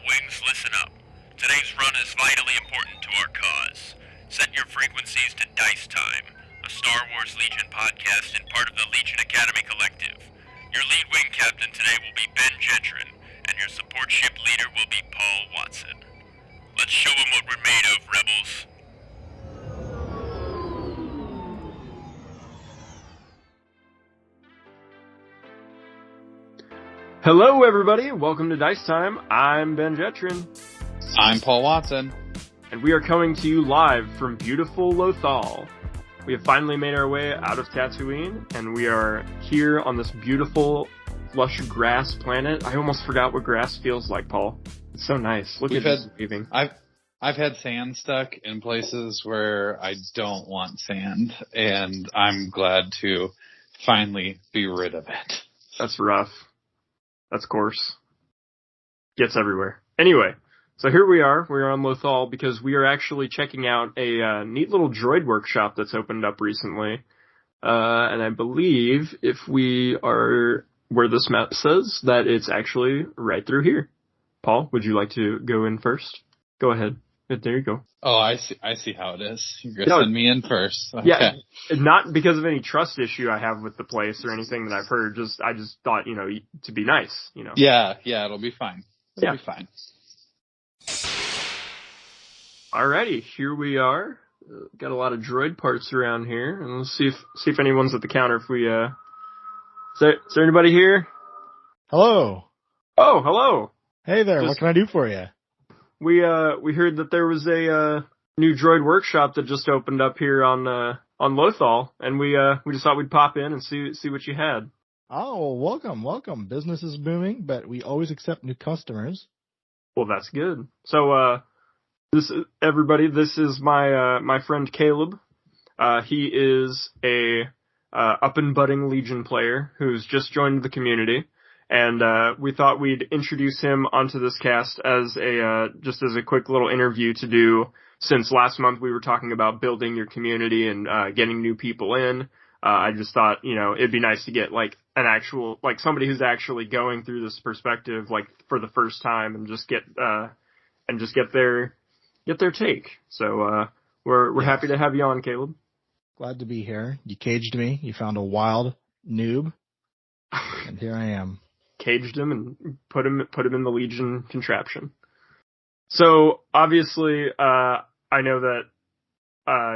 wings, listen up. Today's run is vitally important to our cause. Set your frequencies to Dice Time, a Star Wars Legion podcast and part of the Legion Academy Collective. Your lead wing captain today will be Ben Jetron, and your support ship leader will be Paul Watson. Let's show them what we're made of, rebels. Hello, everybody. Welcome to Dice Time. I'm Ben Jetron. I'm Paul Watson. And we are coming to you live from beautiful Lothal. We have finally made our way out of Tatooine, and we are here on this beautiful, lush grass planet. I almost forgot what grass feels like, Paul. It's so nice. Look at this waving. I've had sand stuck in places where I don't want sand, and I'm glad to finally be rid of it. That's rough. That's coarse. Gets everywhere. Anyway, so here we are. We're on Lothal because we are actually checking out a neat little droid workshop that's opened up recently. And I believe if we are where this map says that it's actually right through here. Paul, would you like to go in first? Go ahead. There you go. Oh, I see how it is. You're gonna send me in first. Okay. Yeah, not because of any trust issue I have with the place or anything that I've heard. I just thought, to be nice, Yeah, it'll be fine. It'll be fine. Alrighty, here we are. Got a lot of droid parts around here, and let's see if anyone's at the counter. If we is there anybody here? Hello. Oh, hello. Hey there. What can I do for you? We heard that there was a new Droid Workshop that just opened up here on Lothal, and we just thought we'd pop in and see what you had. Oh, welcome. Business is booming, but we always accept new customers. Well, that's good. So this is my friend Kaleb. He is a up and budding Legion player who's just joined the community. And we thought we'd introduce him onto this cast as just as a quick little interview to do, since last month we were talking about building your community and getting new people in. I just thought, it'd be nice to get an actual, somebody who's actually going through this perspective, for the first time, and just get their take. So we're happy to have you on, Kaleb. Glad to be here. You caged me. You found a wild noob, and here I am. Caged him and put him in the Legion contraption. So obviously, I know that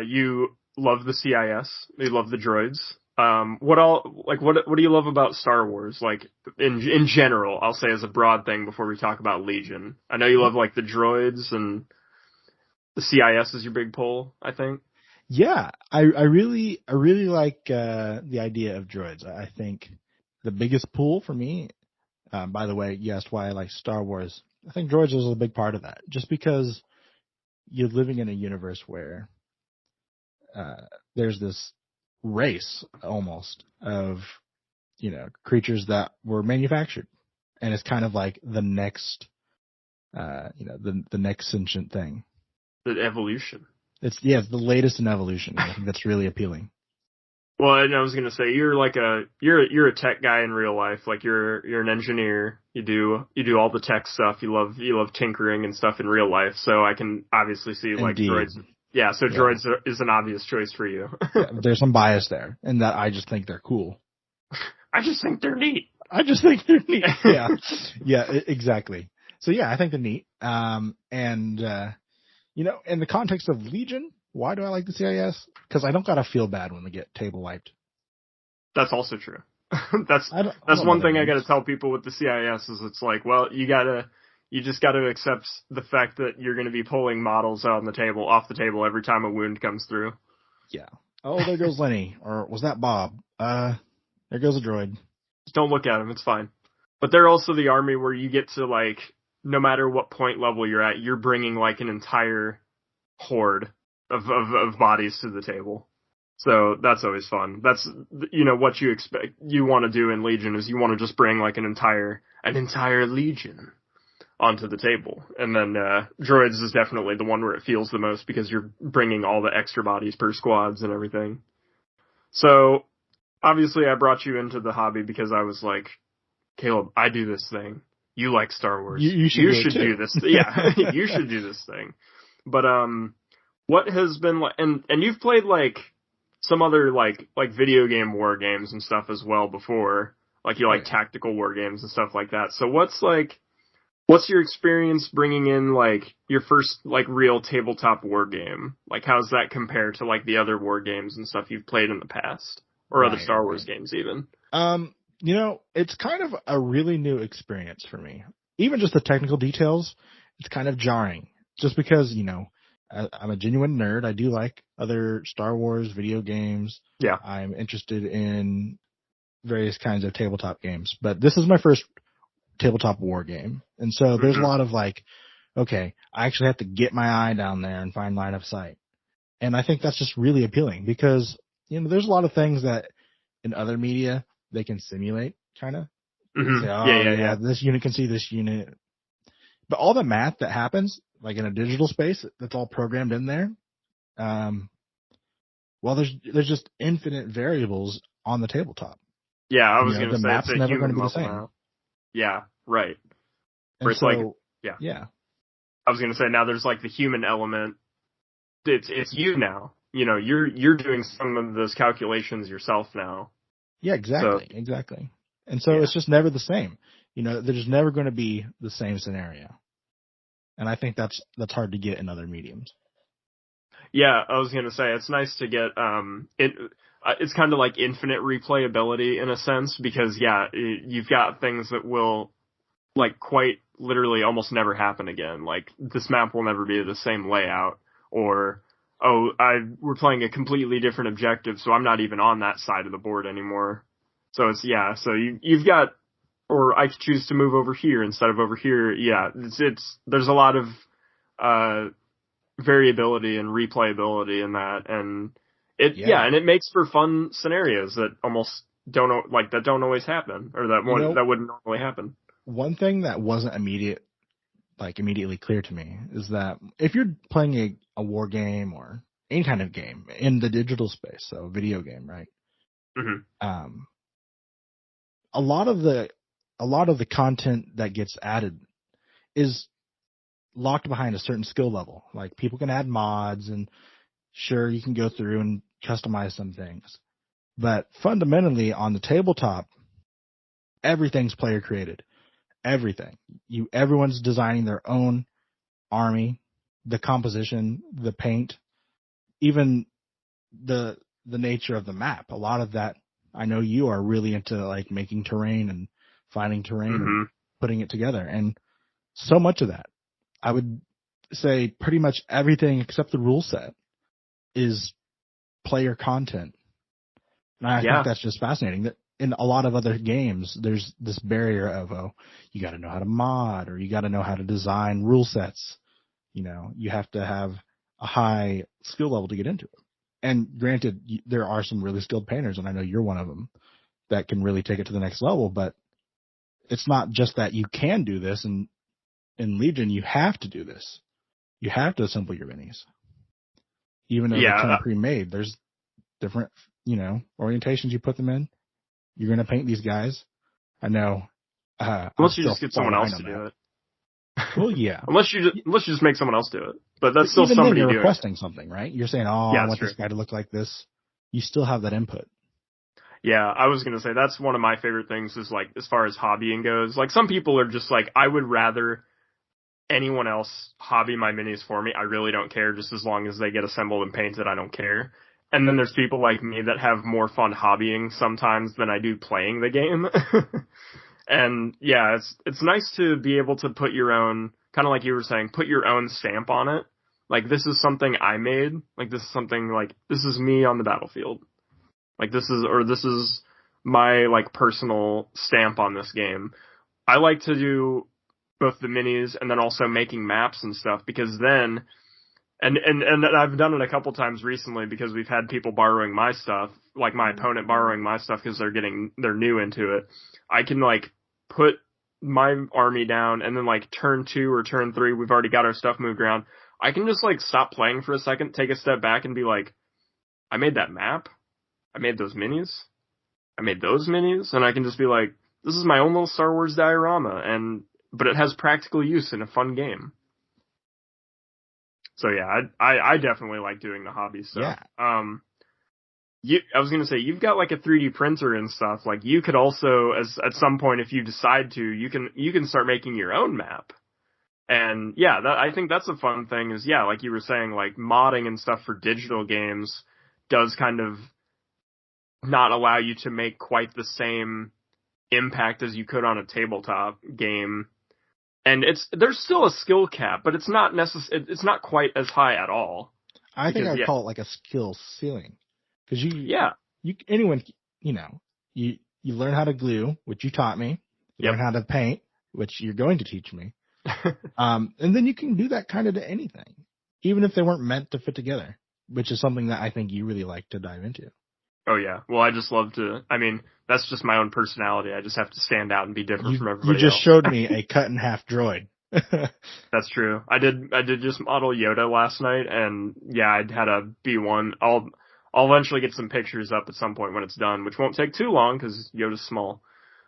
you love the CIS. You love the droids. What do you love about Star Wars? In general, I'll say as a broad thing before we talk about Legion. I know you love the droids, and the CIS is your big pull, I think. Yeah, I really like the idea of droids. I think the biggest pull for me. By the way, you asked why I like Star Wars. I think droids is a big part of that. Just because you're living in a universe where there's this race almost of, creatures that were manufactured. And it's kind of like the next, the next sentient thing. The evolution. It's the latest in evolution. I think that's really appealing. Well, and I was gonna say you're you're a tech guy in real life. You're an engineer. You do all the tech stuff. You love tinkering and stuff in real life. So I can obviously see Indeed. Droids. Yeah, so yeah. Droids is an obvious choice for you. Yeah, there's some bias there, and that I just think they're cool. I just think they're neat. Yeah, exactly. So yeah, I think they're neat. In the context of Legion. Why do I like the CIS? Because I don't gotta feel bad when they get table wiped. That's also true. That's one thing I gotta tell people with the CIS is it's you just gotta accept the fact that you're gonna be pulling models off the table every time a wound comes through. Yeah. Oh, there goes Lenny. Or was that Bob? There goes a droid. Just don't look at him, it's fine. But they're also the army where you get to no matter what point level you're at, you're bringing an entire horde of bodies to the table. So that's always fun. That's, what you expect, you want to do in Legion is you want to just bring an entire Legion onto the table. And then, droids is definitely the one where it feels the most because you're bringing all the extra bodies per squads and everything. So obviously I brought you into the hobby because I was like, Kaleb, I do this thing. you like Star Wars. You should do this. Yeah, you should do this thing. But what has been like, and you've played like some other like video game war games and stuff as well before, like you like tactical war games and stuff like that. So what's your experience bringing in like your first like real tabletop war game? Like how's that compare to like the other war games and stuff you've played in the past, or other Star Wars games even? You know, it's kind of a really new experience for me. Even just the technical details, it's kind of jarring. Just because, you know, I'm a genuine nerd. I do like other Star Wars video games. Yeah. I'm interested in various kinds of tabletop games. But this is my first tabletop war game. And so there's a lot of like, okay, I actually have to get my eye down there and find line of sight. And I think that's just really appealing because, you know, there's a lot of things that in other media they can simulate, kind of. Mm-hmm. Say, oh, this unit can see this unit. But all the math that happens, like in a digital space, that's all programmed in there. Well, there's just infinite variables on the tabletop. Yeah, I was going to the say map's it's never going to be the level same. now. Yeah, right. And it's so, like, yeah. I was going to say now there's like the human element. It's you now. You know, you're doing some of those calculations yourself now. Yeah, exactly. And so it's just never the same. You know, there's never going to be the same scenario. And I think that's hard to get in other mediums. Yeah, I was going to say it's nice to get it's kind of like infinite replayability in a sense because you've got things that will like quite literally almost never happen again. Like this map will never be the same layout, or we're playing a completely different objective, so I'm not even on that side of the board anymore. So it's so you've got, or I could choose to move over here instead of over here. Yeah, there's a lot of variability and replayability in that, and and it makes for fun scenarios that almost don't always happen, or that wouldn't normally happen. One thing that wasn't immediately clear to me is that if you're playing a war game or any kind of game in the digital space, so a video game, right? Mm-hmm. A lot of the content that gets added is locked behind a certain skill level. Like people can add mods, and sure, you can go through and customize some things, but fundamentally on the tabletop, everything's player created. Everything. Everyone's designing their own army, the composition, the paint, even the nature of the map. A lot of that, I know you are really into like making terrain and finding terrain and putting it together. And so much of that, I would say pretty much everything except the rule set is player content. And I think that's just fascinating. That in a lot of other games, there's this barrier of, you got to know how to mod, or you got to know how to design rule sets. You know, you have to have a high skill level to get into it. And granted, there are some really skilled painters, and I know you're one of them, that can really take it to the next level. But it's not just that you can do this. And in Legion, you have to do this. You have to assemble your minis. Even though they come pre-made, there's different, orientations you put them in. You're going to paint these guys. I know. Unless you just get someone else to do it. Well, yeah. unless you just make someone else do it. But that's still even somebody then doing you're requesting something, right? You're saying, I want this guy to look like this. You still have that input. Yeah, I was going to say that's one of my favorite things is like as far as hobbying goes. Like some people are just like, I would rather anyone else hobby my minis for me. I really don't care, just as long as they get assembled and painted, I don't care. And then there's people like me that have more fun hobbying sometimes than I do playing the game. And yeah, it's nice to be able to put your own, kind of like you were saying, put your own stamp on it. Like this is something I made. Like this is something like, this is me on the battlefield. Like this is my like personal stamp on this game. I like to do both the minis and then also making maps and stuff, because then and I've done it a couple times recently because we've had people borrowing my stuff, like my opponent borrowing my stuff because they're new into it. I can like put my army down and then like turn 2 or turn 3, we've already got our stuff moved around. I can just like stop playing for a second, take a step back and be like, I made that map. I made those minis. I made those minis. And I can just be like, this is my own little Star Wars diorama. And but it has practical use in a fun game. So yeah, I definitely like doing the hobby stuff. Yeah. I was gonna say, you've got like a 3D printer and stuff. Like you could also, at some point, if you decide to, you can start making your own map. And yeah, I think that's a fun thing. Is yeah, like you were saying, like modding and stuff for digital games does kind of not allow you to make quite the same impact as you could on a tabletop game. And there's still a skill cap, but it's not it's not quite as high at all. I think I'd call it like a skill ceiling. Because anyone, you learn how to glue, which you taught me. You learn how to paint, which you're going to teach me. And then you can do that kind of to anything, even if they weren't meant to fit together, which is something that I think you really like to dive into. Oh yeah. Well, I just love to, that's just my own personality. I just have to stand out and be different from everybody else. You just showed me a cut in half droid. That's true. I did just model Yoda last night, and yeah, I had a B1. I'll eventually get some pictures up at some point when it's done, which won't take too long because Yoda's small.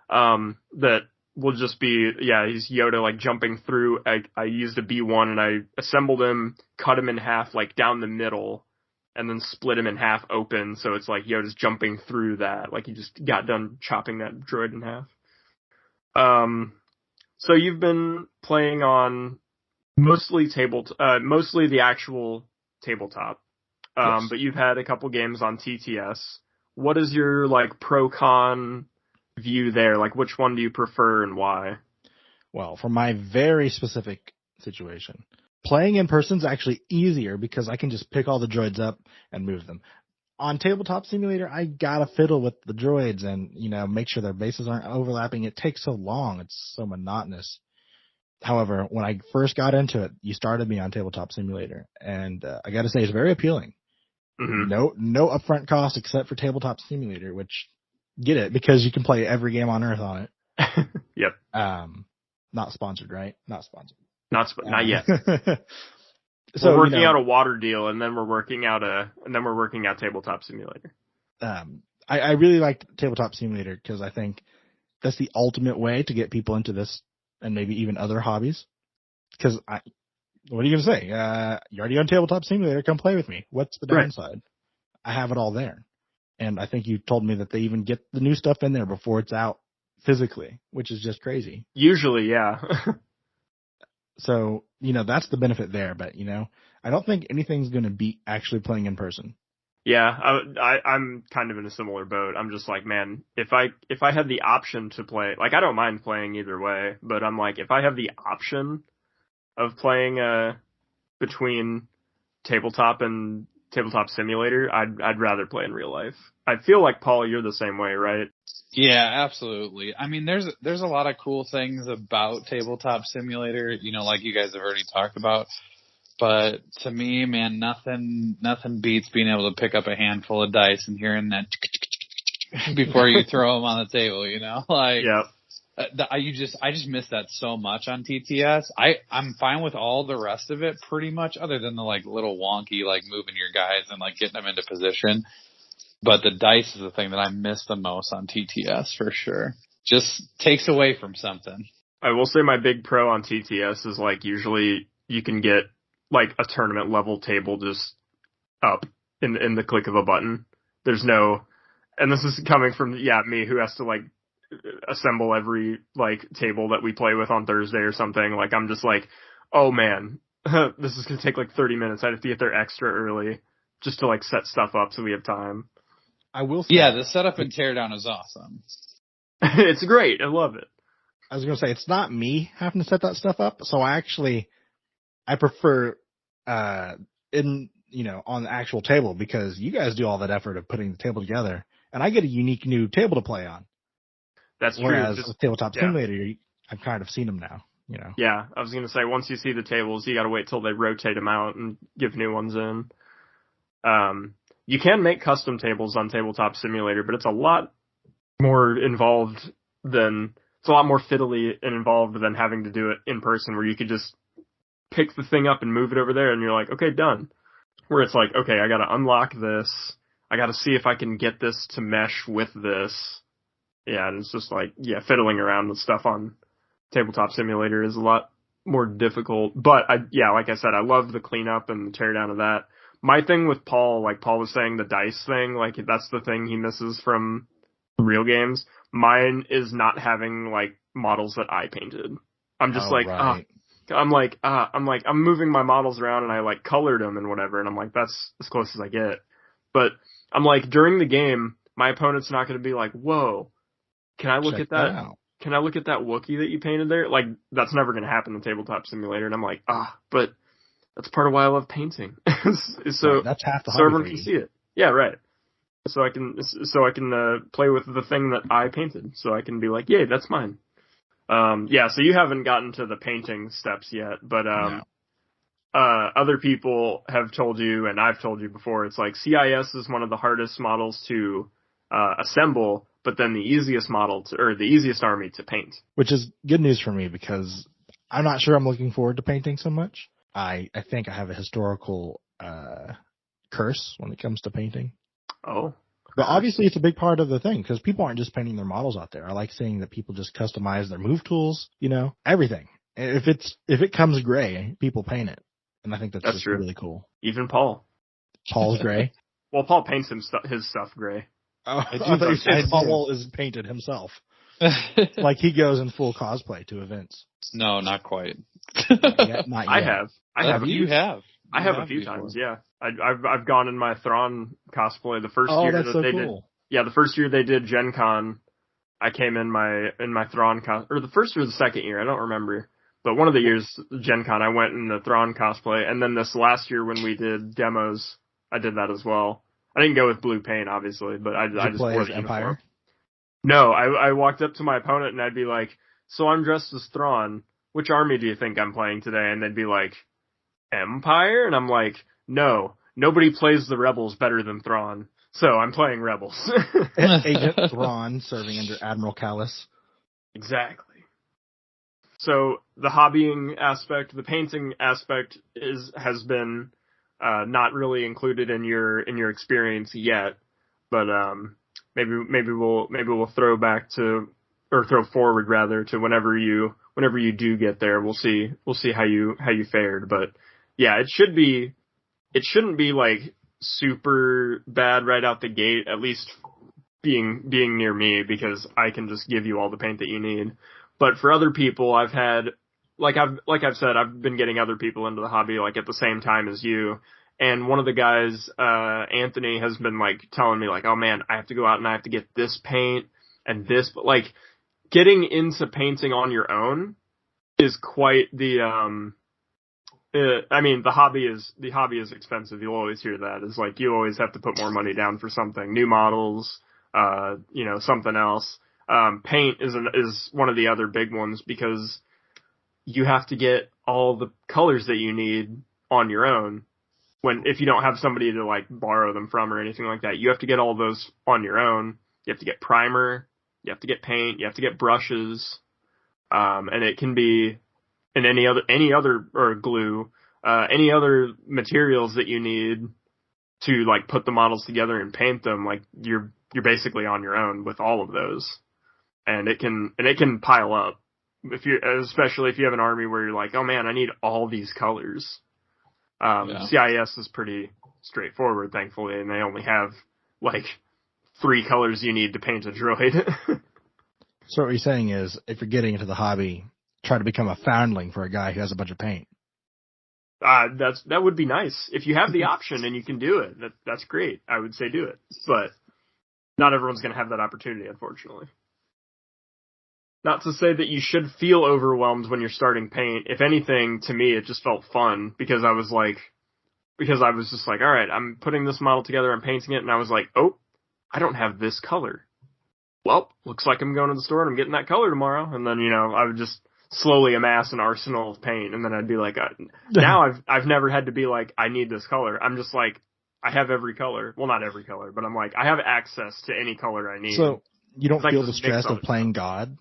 That will just be, he's Yoda like jumping through. I used a B1 and I assembled him, cut him in half like down the middle, and then split him in half open. So it's like Yoda's jumping through that, like he just got done chopping that droid in half. So you've been playing on mostly the actual tabletop. Yes. But you've had a couple games on TTS. What is your like pro-con view there? Like which one do you prefer and why? Well, for my very specific situation, playing in person is actually easier because I can just pick all the droids up and move them. On Tabletop Simulator, I gotta fiddle with the droids and, make sure their bases aren't overlapping. It takes so long. It's so monotonous. However, when I first got into it, you started me on Tabletop Simulator, and I gotta say it's very appealing. Mm-hmm. No upfront cost except for Tabletop Simulator, which get it because you can play every game on Earth on it. Yep. Not sponsored, right? Not sponsored. Not yet. So we're working out a water deal, and then we're working out Tabletop Simulator. I really like Tabletop Simulator because I think that's the ultimate way to get people into this and maybe even other hobbies. Because what are you going to say? You're already on Tabletop Simulator. Come play with me. What's the downside? Right. I have it all there. And I think you told me that they even get the new stuff in there before it's out physically, which is just crazy. Usually, yeah. So, that's the benefit there. But, I don't think anything's going to beat actually playing in person. Yeah, I'm kind of in a similar boat. I'm just like, man, if I had the option to play, like, I don't mind playing either way, but I'm like, if I have the option of playing between tabletop and Tabletop Simulator, I'd rather play in real life. I feel like, Paul, you're the same way, right? Yeah, absolutely. There's a lot of cool things about Tabletop Simulator, like you guys have already talked about. But to me, man, nothing beats being able to pick up a handful of dice and hearing that before you throw them on the table, Like, yep. I just miss that so much on TTS. I'm fine with all the rest of it pretty much, other than the like little wonky like moving your guys and like getting them into position. But the dice is the thing that I miss the most on TTS for sure. Just takes away from something. I will say my big pro on TTS is like usually you can get like a tournament level table just up in the click of a button. There's no, and this is coming from me who has to like assemble every like table that we play with on Thursday or something. Like I'm just like, oh man, this is gonna take like 30 minutes. I have to get there extra early just to like set stuff up so we have time. I will say, the setup and teardown is awesome. It's great. I love it. I was gonna say it's not me having to set that stuff up, so I prefer on the actual table because you guys do all that effort of putting the table together, and I get a unique new table to play on. That's true. Whereas with Tabletop Simulator, I've kind of seen them now. Yeah, I was gonna say once you see the tables, you got to wait till they rotate them out and give new ones in. You can make custom tables on Tabletop Simulator, but it's a lot more involved it's a lot more fiddly and involved than having to do it in person, where you could just pick the thing up and move it over there and you're like, okay, done. Where it's like, okay, I gotta unlock this. I gotta see if I can get this to mesh with this. Yeah, and it's just like, fiddling around with stuff on Tabletop Simulator is a lot more difficult. But like I said, I love the cleanup and the teardown of that. My thing with Paul, like Paul was saying, the dice thing, like that's the thing he misses from real games. Mine is not having like models that I painted. I'm just right. I'm moving my models around and I like colored them and whatever, and I'm like, that's as close as I get. But I'm like, during the game, my opponent's not going to be like, whoa, can I look Check at that? out. Can I look at that Wookiee that you painted there? Like, that's never going to happen in Tabletop Simulator. And I'm like, but that's part of why I love painting. So, Right, that's half the so hobby everyone for can you. see it. Yeah, right. So I can play with the thing that I painted. So I can be like, yay, that's mine. So you haven't gotten to the painting steps yet, but No. other people have told you, and I've told you before, it's like CIS is one of the hardest models to assemble, but then the easiest the easiest army to paint. Which is good news for me because I'm not sure I'm looking forward to painting so much. I think I have a historical curse when it comes to painting. Oh. But obviously it's a big part of the thing because people aren't just painting their models out there. I like seeing that people just customize their move tools, everything. If it comes gray, people paint it. And I think that's just true. really cool. Even Paul. Paul's gray. Well, Paul paints his stuff gray. Oh, I thought you said Paul is painted himself. Like he goes in full cosplay to events. No, not quite. Not yet. I have. You have. I have a few times, yeah. I've gone in my Thrawn cosplay the first year that's that so they cool. did. Yeah, the first year they did Gen Con, I came in my Thrawn or the first or the second year, I don't remember. But one of the years, Gen Con, I went in the Thrawn cosplay, and then this last year when we did demos, I did that as well. I didn't go with blue paint, obviously, but I just play wore as the Empire? uniform. No, I walked up to my opponent and I'd be like, so I'm dressed as Thrawn, which army do you think I'm playing today? And they'd be like, Empire? And I'm like, no, nobody plays the Rebels better than Thrawn, so I'm playing Rebels. Agent Thrawn serving under Admiral Callus. Exactly. So the hobbying aspect, the painting aspect has been not really included in your experience yet, but maybe we'll throw forward rather to whenever you do get there. We'll see how you fared, but yeah, it shouldn't be like super bad right out the gate, at least being near me, because I can just give you all the paint that you need. But for other people, I've said, I've been getting other people into the hobby like at the same time as you. And one of the guys, Anthony, has been like telling me like, oh man, I have to go out and I have to get this paint and this, but like getting into painting on your own is quite the, the hobby is expensive. You'll always hear that. It's like you always have to put more money down for something, new models, something else. Paint is one of the other big ones because you have to get all the colors that you need on your own. If you don't have somebody to like borrow them from or anything like that, you have to get all those on your own. You have to get primer, you have to get paint, you have to get brushes, and it can be in any other or glue, any other materials that you need to like put the models together and paint them. Like you're basically on your own with all of those, and it can pile up especially if you have an army where you're like, oh man, I need all these colors. CIS is pretty straightforward, thankfully, and they only have like 3 colors you need to paint a droid. So what you're saying is, if you're getting into the hobby, try to become a foundling for a guy who has a bunch of paint. That would be nice. If you have the option and you can do it, that's great. I would say do it. But not everyone's going to have that opportunity, unfortunately. Not to say that you should feel overwhelmed when you're starting paint. If anything, to me, it just felt fun because I was just like, all right, I'm putting this model together, I'm painting it, and I was like, oh, I don't have this color. Well, looks like I'm going to the store and I'm getting that color tomorrow. And then, I would just slowly amass an arsenal of paint, and then I'd be like, now I've never had to be like, I need this color. I'm just like, I have every color. Well, not every color, but I'm like, I have access to any color I need. So you don't feel the just stress of playing God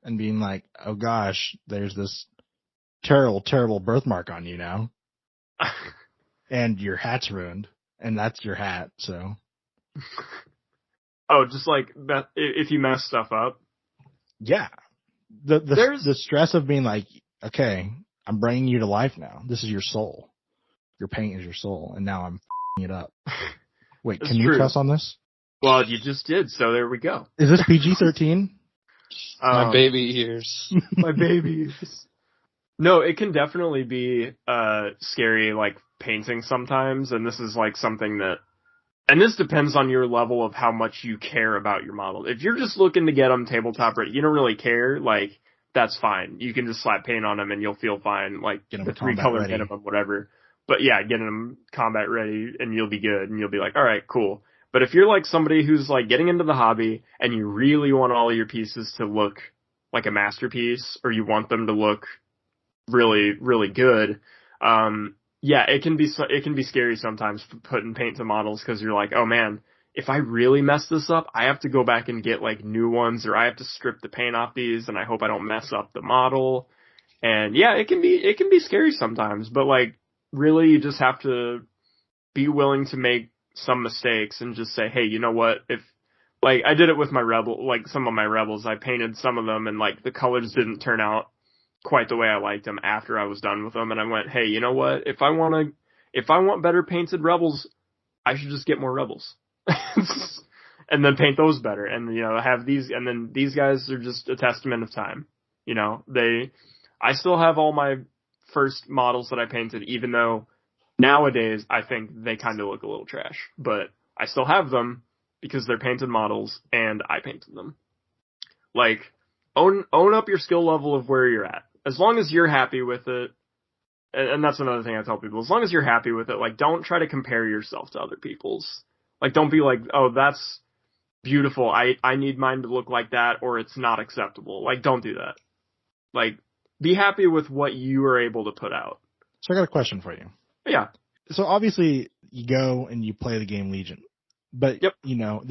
and being like, oh gosh, there's this terrible, terrible birthmark on you now. And your hat's ruined, and that's your hat, so. Oh, just like if you mess stuff up? Yeah. the stress of being like, okay, I'm bringing you to life now. This is your soul. Your paint is your soul, and now I'm f***ing it up. Wait, can you cuss on this? Well, you just did, so there we go. Is this PG-13? My baby ears. My baby ears. No, it can definitely be scary, like, painting sometimes, and this is, like, something that... And this depends on your level of how much you care about your model. If you're just looking to get them tabletop ready, you don't really care, like, that's fine. You can just slap paint on them and you'll feel fine, like, the 3-color minimum, whatever. But yeah, getting them combat ready and you'll be good and you'll be like, alright, cool. But if you're like somebody who's like getting into the hobby and you really want all of your pieces to look like a masterpiece, or you want them to look really, really good, yeah, it can be scary sometimes putting paint to models, because you're like, oh man, if I really mess this up, I have to go back and get like new ones, or I have to strip the paint off these, and I hope I don't mess up the model. And yeah, it can be scary sometimes, but like really you just have to be willing to make some mistakes and just say, hey, you know what? If like I did it with my some of my rebels, I painted some of them and like the colors didn't turn out quite the way I liked them after I was done with them, and I went, hey, you know what? If I want better painted rebels, I should just get more rebels. And then paint those better, and you know, have these, and then these guys are just a testament of time. You know, I still have all my first models that I painted, even though nowadays I think they kind of look a little trash, but I still have them because they're painted models and I painted them. Like, own up your skill level of where you're at. As long as you're happy with it, and that's another thing I tell people, as long as you're happy with it, like, don't try to compare yourself to other people's. Like, don't be like, oh, that's beautiful, I need mine to look like that, or it's not acceptable. Like, don't do that. Like, be happy with what you are able to put out. So I got a question for you. Yeah. So obviously you go and you play the game Legion, but you know,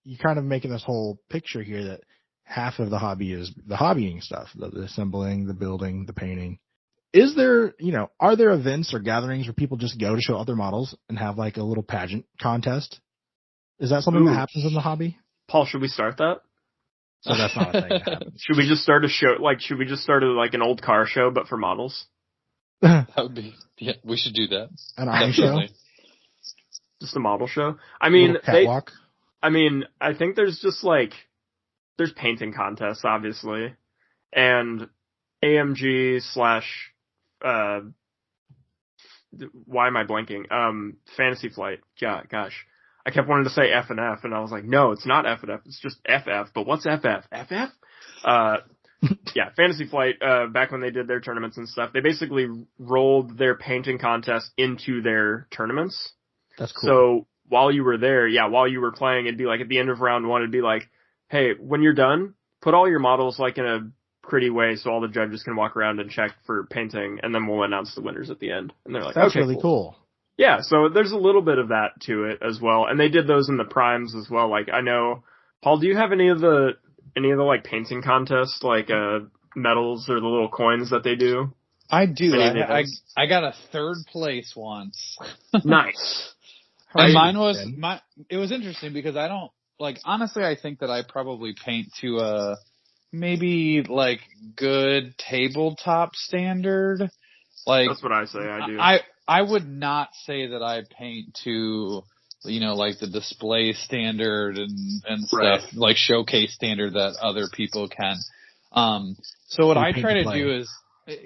you're kind of making this whole picture here that half of the hobby is the hobbying stuff, the assembling, the building, the painting. Is there, you know, are there events or gatherings where people just go to show other models and have like a little pageant contest? Is that something that happens in the hobby? Paul, should we start that? So that's not a thing that happens. Should we just start a show, like, should we just start like an old car show, but for models? That would be, yeah, we should do that. An army show? Just a model show? I mean, catwalk? I think there's just like, there's painting contests, obviously, and AMG / why am I blanking? Fantasy Flight. Yeah, gosh. I kept wanting to say F and F, and I was like, no, it's not F and F, it's just FF. But what's FF? FF? Yeah, Fantasy Flight, back when they did their tournaments and stuff, they basically rolled their painting contest into their tournaments. That's cool. So while you were there, while you were playing, it'd be like at the end of round one, it'd be like, hey, when you're done, put all your models like in a pretty way so all the judges can walk around and check for painting, and then we'll announce the winners at the end. And they're like, that's okay, really cool. Yeah, so there's a little bit of that to it as well. And they did those in the primes as well. Like, I know, Paul, do you have any of the like painting contests, like medals or the little coins that they do? I do. I got a third place once. Nice. And mine was it was interesting because I don't, like, honestly, I think that I probably paint to a maybe like good tabletop standard. Like, that's what I say. I do. I would not say that I paint to, you know, like the display standard and stuff, right, like showcase standard that other people can. So what I try to do is, I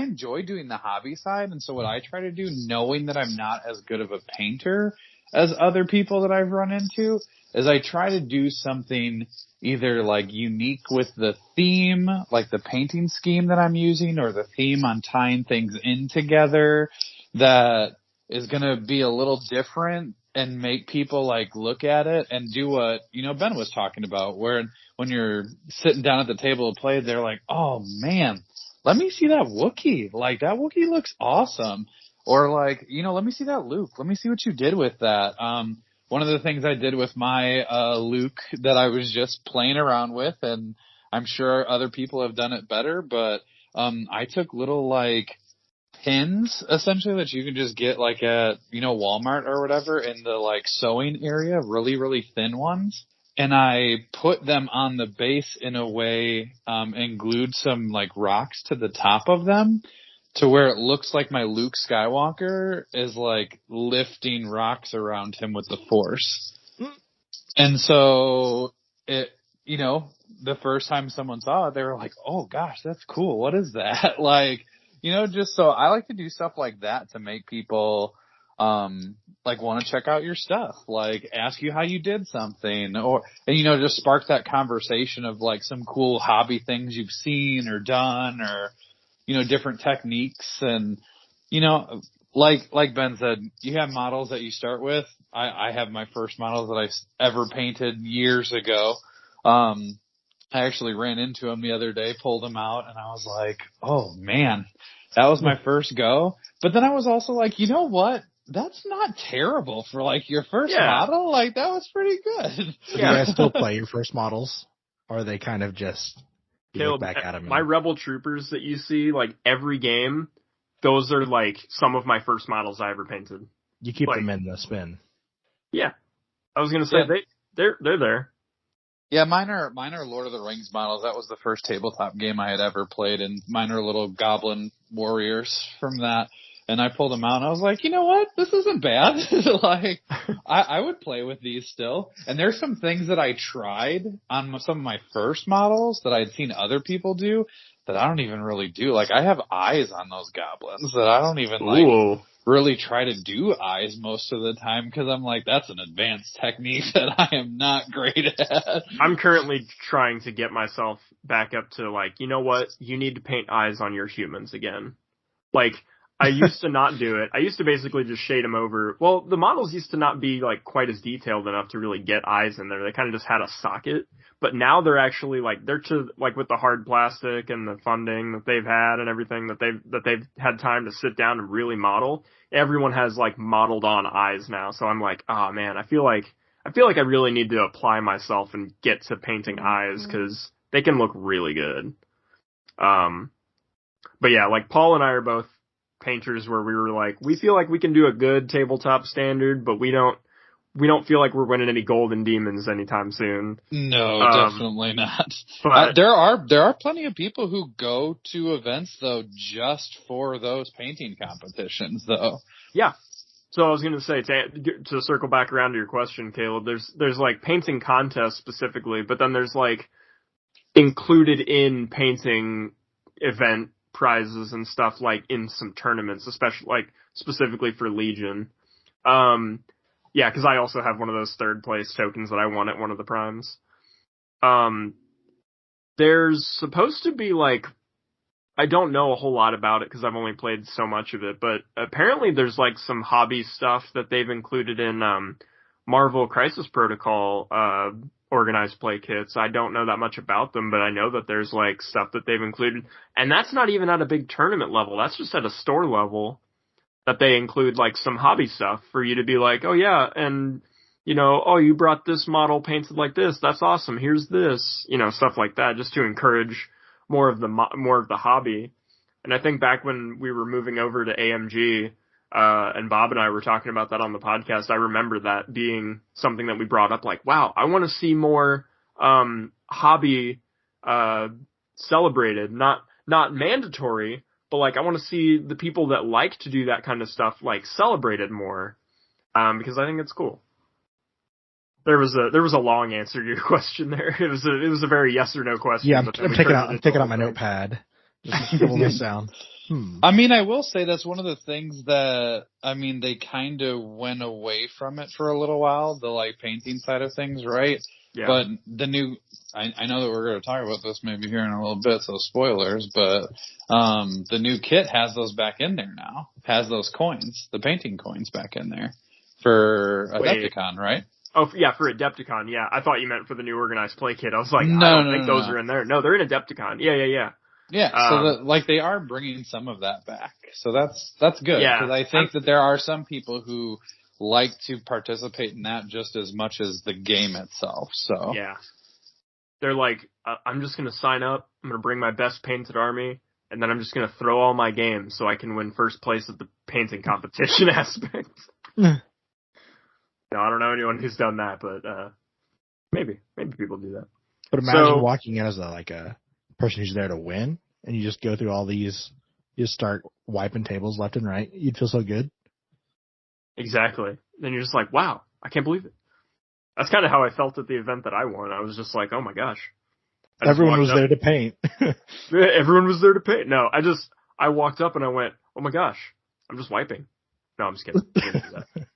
enjoy doing the hobby side. And so what I try to do, knowing that I'm not as good of a painter as other people that I've run into, is I try to do something either like unique with the theme, like the painting scheme that I'm using, or the theme on tying things in together that is going to be a little different and make people like look at it and do what, you know, Ben was talking about, where when you're sitting down at the table to play, they're like, oh man, let me see that Wookiee. Like, that Wookiee looks awesome. Or like, you know, let me see that Luke. Let me see what you did with that. One of the things I did with my Luke that I was just playing around with, and I'm sure other people have done it better, but I took little like pins essentially that you can just get like at, you know, Walmart or whatever in the like sewing area, really, really thin ones. and I put them on the base in a way, and glued some like rocks to the top of them to where it looks like my Luke Skywalker is like lifting rocks around him with the Force. And so it, the first time someone saw it, they were like, "Oh gosh, that's cool. What is that?" Like, just so I like to do stuff like that to make people, like want to check out your stuff, like ask you how you did something, and just spark that conversation of like some cool hobby things you've seen or done, or, different techniques. And, like Ben said, you have models that you start with. I have my first models that I ever painted years ago. I actually ran into him the other day, pulled him out, and I was like, oh man, that was my first go. But then I was also like, you know what? That's not terrible for like your first model. Like that was pretty good. Do you guys still play your first models? Or are they kind of just Caleb, look back at them? My Rebel Troopers that you see, like every game, those are like some of my first models I ever painted. You keep them in the spin. Yeah. I was gonna say they're there. Yeah, mine are Lord of the Rings models. That was the first tabletop game I had ever played, and mine are little goblin warriors from that. And I pulled them out, and I was like, you know what? This isn't bad. Like, I would play with these still. And there's some things that I tried on some of my first models that I'd seen other people do that I don't even really do. Like, I have eyes on those goblins that I don't even, really try to do eyes most of the time, because I'm like, that's an advanced technique that I am not great at. I'm currently trying to get myself back up to, like, you know what? You need to paint eyes on your humans again. Like, I used to not do it. I used to basically just shade them over. Well, the models used to not be like quite as detailed enough to really get eyes in there. They kind of just had a socket. But now they're actually like, they're to like with the hard plastic and the funding that they've had and everything that they've had time to sit down and really model. Everyone has like modeled on eyes now. So I'm like, oh man, I feel like I really need to apply myself and get to painting eyes, because they can look really good. But yeah, like Paul and I are both painters where we were like, we feel like we can do a good tabletop standard, but we don't feel like we're winning any golden demons anytime soon. No, definitely not. But there are plenty of people who go to events though just for those painting competitions though. Yeah. So I was going to say, to circle back around to your question, Caleb, there's like painting contests specifically, but then there's like included in painting event prizes and stuff, like in some tournaments, especially like specifically for Legion. Yeah, because I also have one of those third place tokens that I won at one of the primes. There's supposed to be like, I don't know a whole lot about it because I've only played so much of it, but apparently there's like some hobby stuff that they've included in Marvel Crisis Protocol organized play kits. I don't know that much about them, but I know that there's like stuff that they've included, and that's not even at a big tournament level. That's just at a store level that they include like some hobby stuff for you to be like, oh yeah, and oh, you brought this model painted like this. That's awesome. Here's this, stuff like that, just to encourage more of the hobby. And I think back when we were moving over to AMG, and Bob and I were talking about that on the podcast, I remember that being something that we brought up, like, wow, I want to see more hobby celebrated, not mandatory, but like I want to see the people that like to do that kind of stuff like celebrated more, because I think it's cool. There was a long answer to your question there. It was a very yes or no question. Yeah, I'm taking out my notepad. Just scribble this down. I mean, I will say that's one of the things that, they kind of went away from it for a little while, the like painting side of things, right? Yeah. But the new, I know that we're going to talk about this maybe here in a little bit, so spoilers, but the new kit has those back in there now. Has those coins, the painting coins back in there for Adepticon, right? Oh, yeah, for Adepticon, yeah. I thought you meant for the new organized play kit. I was like, I don't think those are in there. No, they're in Adepticon. Yeah. Yeah, so they are bringing some of that back. So that's good. Yeah. Because I think that there are some people who like to participate in that just as much as the game itself. So yeah. They're like, I'm just going to sign up. I'm going to bring my best painted army, and then I'm just going to throw all my games so I can win first place at the painting competition aspect. No, I don't know anyone who's done that, but Maybe people do that. But imagine walking in as a person who's there to win, and you just go through all these, you just start wiping tables left and right. You'd feel so good. Exactly. Then you're just like, wow, I can't believe it. That's kind of how I felt at the event that I won. I was just like, oh my gosh. Everyone was there to paint. Everyone was there to paint. No, I walked up and I went, oh my gosh, I'm just wiping. No, I'm just kidding. I didn't do that.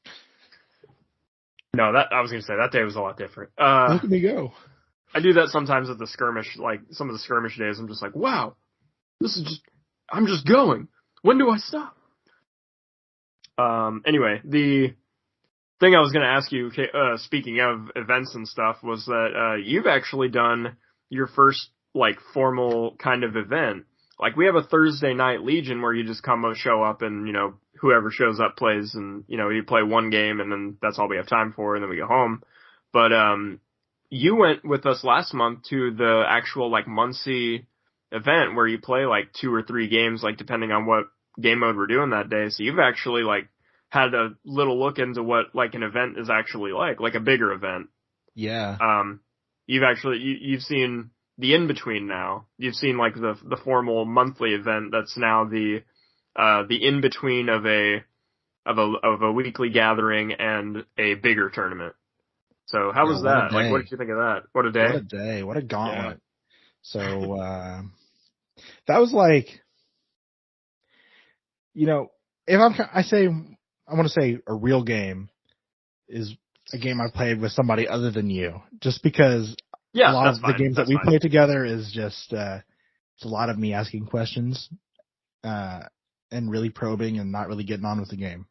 No, I was going to say that day was a lot different. Look at me go. I do that sometimes at the skirmish, like some of the skirmish days. I'm just like, wow, I'm just going. When do I stop? Anyway, the thing I was going to ask you, speaking of events and stuff, was that you've actually done your first like formal kind of event. Like we have a Thursday night Legion where you just show up and, whoever shows up plays and, you play one game and then that's all we have time for and then we go home. But, you went with us last month to the actual like Muncie event where you play like 2 or 3 games, like depending on what game mode we're doing that day. So you've actually like had a little look into what like an event is actually like a bigger event. Yeah. You've seen the in-between now. You've seen like the formal monthly event that's now the in-between of a weekly gathering and a bigger tournament. So how was that? Like, what did you think of that? What a day. What a day. What a gauntlet. Yeah. So, that was like, if I want to say a real game is a game I played with somebody other than you, just because a lot of the games that we play together is just, it's a lot of me asking questions, and really probing and not really getting on with the game.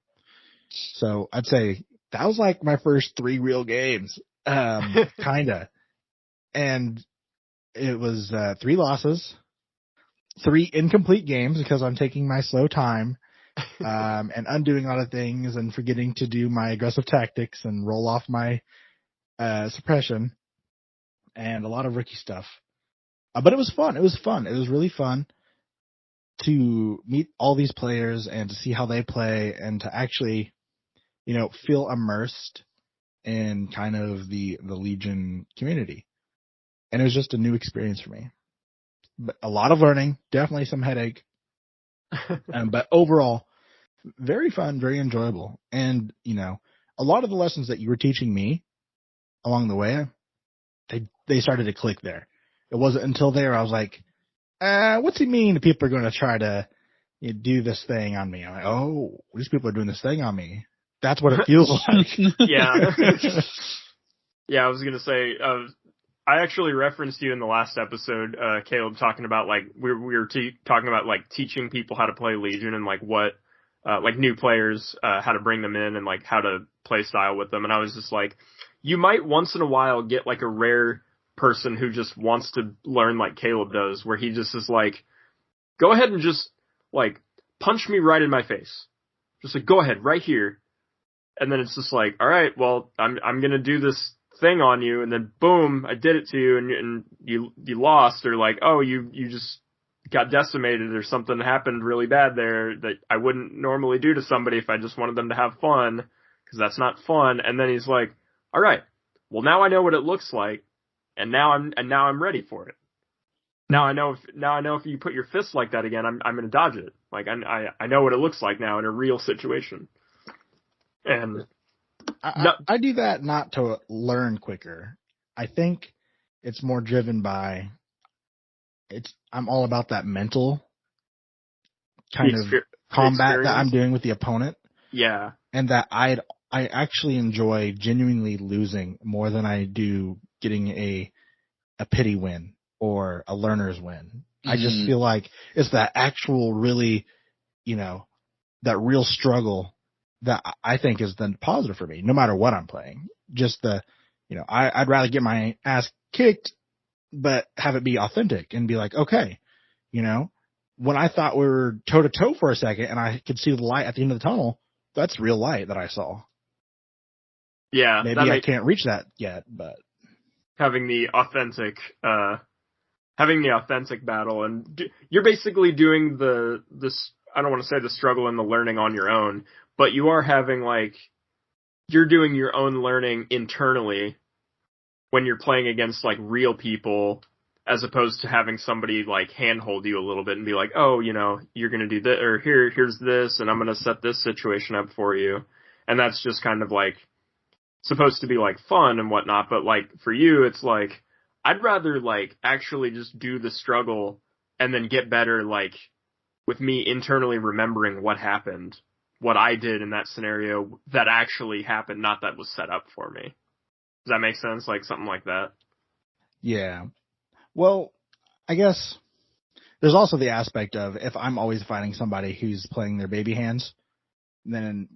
So I'd say that was like my first 3 real games, kinda. And it was 3 losses, 3 incomplete games because I'm taking my slow time, and undoing a lot of things and forgetting to do my aggressive tactics and roll off my suppression and a lot of rookie stuff. But it was fun. It was fun. It was really fun to meet all these players and to see how they play and to actually, feel immersed in kind of the Legion community. And it was just a new experience for me. But a lot of learning, definitely some headache. But overall, very fun, very enjoyable. And, a lot of the lessons that you were teaching me along the way, they started to click there. It wasn't until there I was like, what's he mean people are going to try to do this thing on me? I'm like, oh, these people are doing this thing on me. That's what it feels like. Yeah. Yeah, I was going to say, I actually referenced you in the last episode, Kaleb, talking about like, we were talking about like teaching people how to play Legion and like what, like new players, how to bring them in and like how to play style with them. And I was just like, you might once in a while get like a rare person who just wants to learn like Kaleb does, where he just is like, go ahead and just like punch me right in my face. Just like, go ahead right here. And then it's just like, all right, well, I'm going to do this thing on you. And then boom, I did it to you and you lost, or like, oh, you just got decimated or something happened really bad there that I wouldn't normally do to somebody if I just wanted them to have fun, because that's not fun. And then he's like, all right, well, now I know what it looks like. And now I'm ready for it. Now I know if you put your fist like that again, I'm going to dodge it. Like I know what it looks like now in a real situation. And I do that not to learn quicker. I think it's more driven by I'm all about that mental kind of combat that I'm doing with the opponent. Yeah. And that I actually enjoy genuinely losing more than I do getting a pity win or a learner's win. Mm-hmm. I just feel like it's that actual really, that real struggle that I think is then positive for me, no matter what I'm playing. Just I'd rather get my ass kicked, but have it be authentic and be like, okay, when I thought we were toe to toe for a second and I could see the light at the end of the tunnel, that's real light that I saw. Yeah. Maybe I can't reach that yet, but having the authentic battle, and you're basically doing this. I don't want to say the struggle and the learning on your own, but you are having you're doing your own learning internally when you're playing against like real people, as opposed to having somebody like handhold you a little bit and be like, oh, you know, you're going to do this, or here's this, and I'm going to set this situation up for you. And that's just kind of like supposed to be like fun and whatnot. But like for you, it's like, I'd rather like actually just do the struggle and then get better, like with me internally remembering what happened, what I did in that scenario that actually happened, not that was set up for me. Does that make sense? Like something like that? Yeah. Well, I guess there's also the aspect of if I'm always fighting somebody who's playing their baby hands, then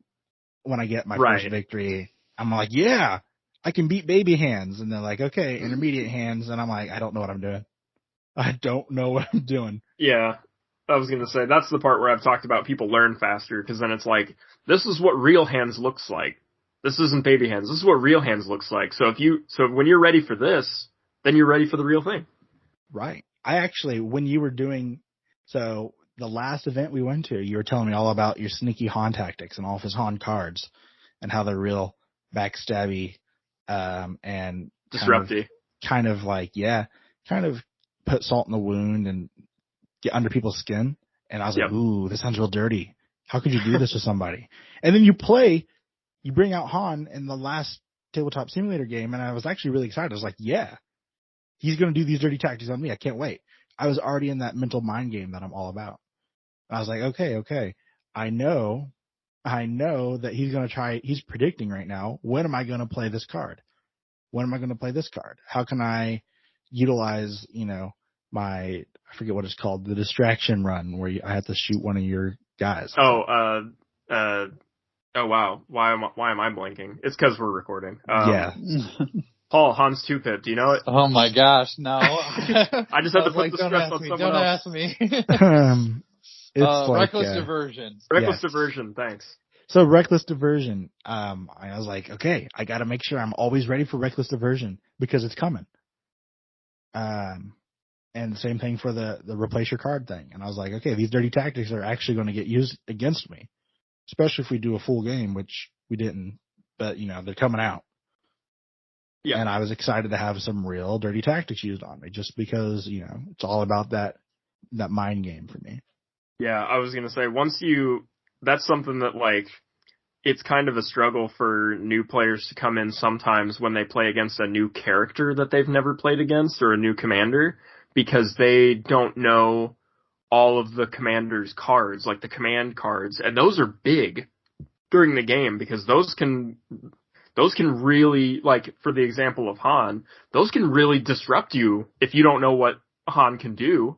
when I get my first victory, I'm like, yeah, I can beat baby hands. And they're like, okay, intermediate hands. And I'm like, I don't know what I'm doing. I don't know what I'm doing. Yeah. I was going to say, that's the part where I've talked about people learn faster, because then it's like, this is what real hands looks like. This isn't baby hands. This is what real hands looks like. So when you're ready for this, then you're ready for the real thing. Right. I actually, when you were doing, so the last event we went to, you were telling me all about your sneaky Han tactics and all of his Han cards and how they're real backstabby, and disrupty. Kind of put salt in the wound and get under people's skin. And I was like, ooh, this sounds real dirty. How could you do this to somebody? And then you bring out Han in the last Tabletop Simulator game, and I was actually really excited. I was like, yeah, he's going to do these dirty tactics on me. I can't wait. I was already in that mental mind game that I'm all about. And I was like, okay. I know that he's going to try, he's predicting right now, when am I going to play this card? When am I going to play this card? How can I utilize, I forget what it's called, the distraction run where I have to shoot one of your guys. Oh wow. Why am I blanking? It's because we're recording. Yeah. Paul, Han's 2-pip, do you know it? Oh my gosh, no. I just had to put the stress on someone else. Don't ask me. It's like, reckless diversion. Reckless diversion, thanks. So reckless diversion, I was like, okay, I got to make sure I'm always ready for reckless diversion because it's coming. And same thing for the replace your card thing. And I was like, okay, these dirty tactics are actually going to get used against me, especially if we do a full game, which we didn't, but they're coming out. Yeah. And I was excited to have some real dirty tactics used on me just because, it's all about that mind game for me. Yeah, I was going to say, that's something that, like, it's kind of a struggle for new players to come in sometimes when they play against a new character that they've never played against or a new commander, because they don't know all of the commander's cards, like the command cards, and those are big during the game because those can really, like, for the example of Han, those can really disrupt you if you don't know what Han can do.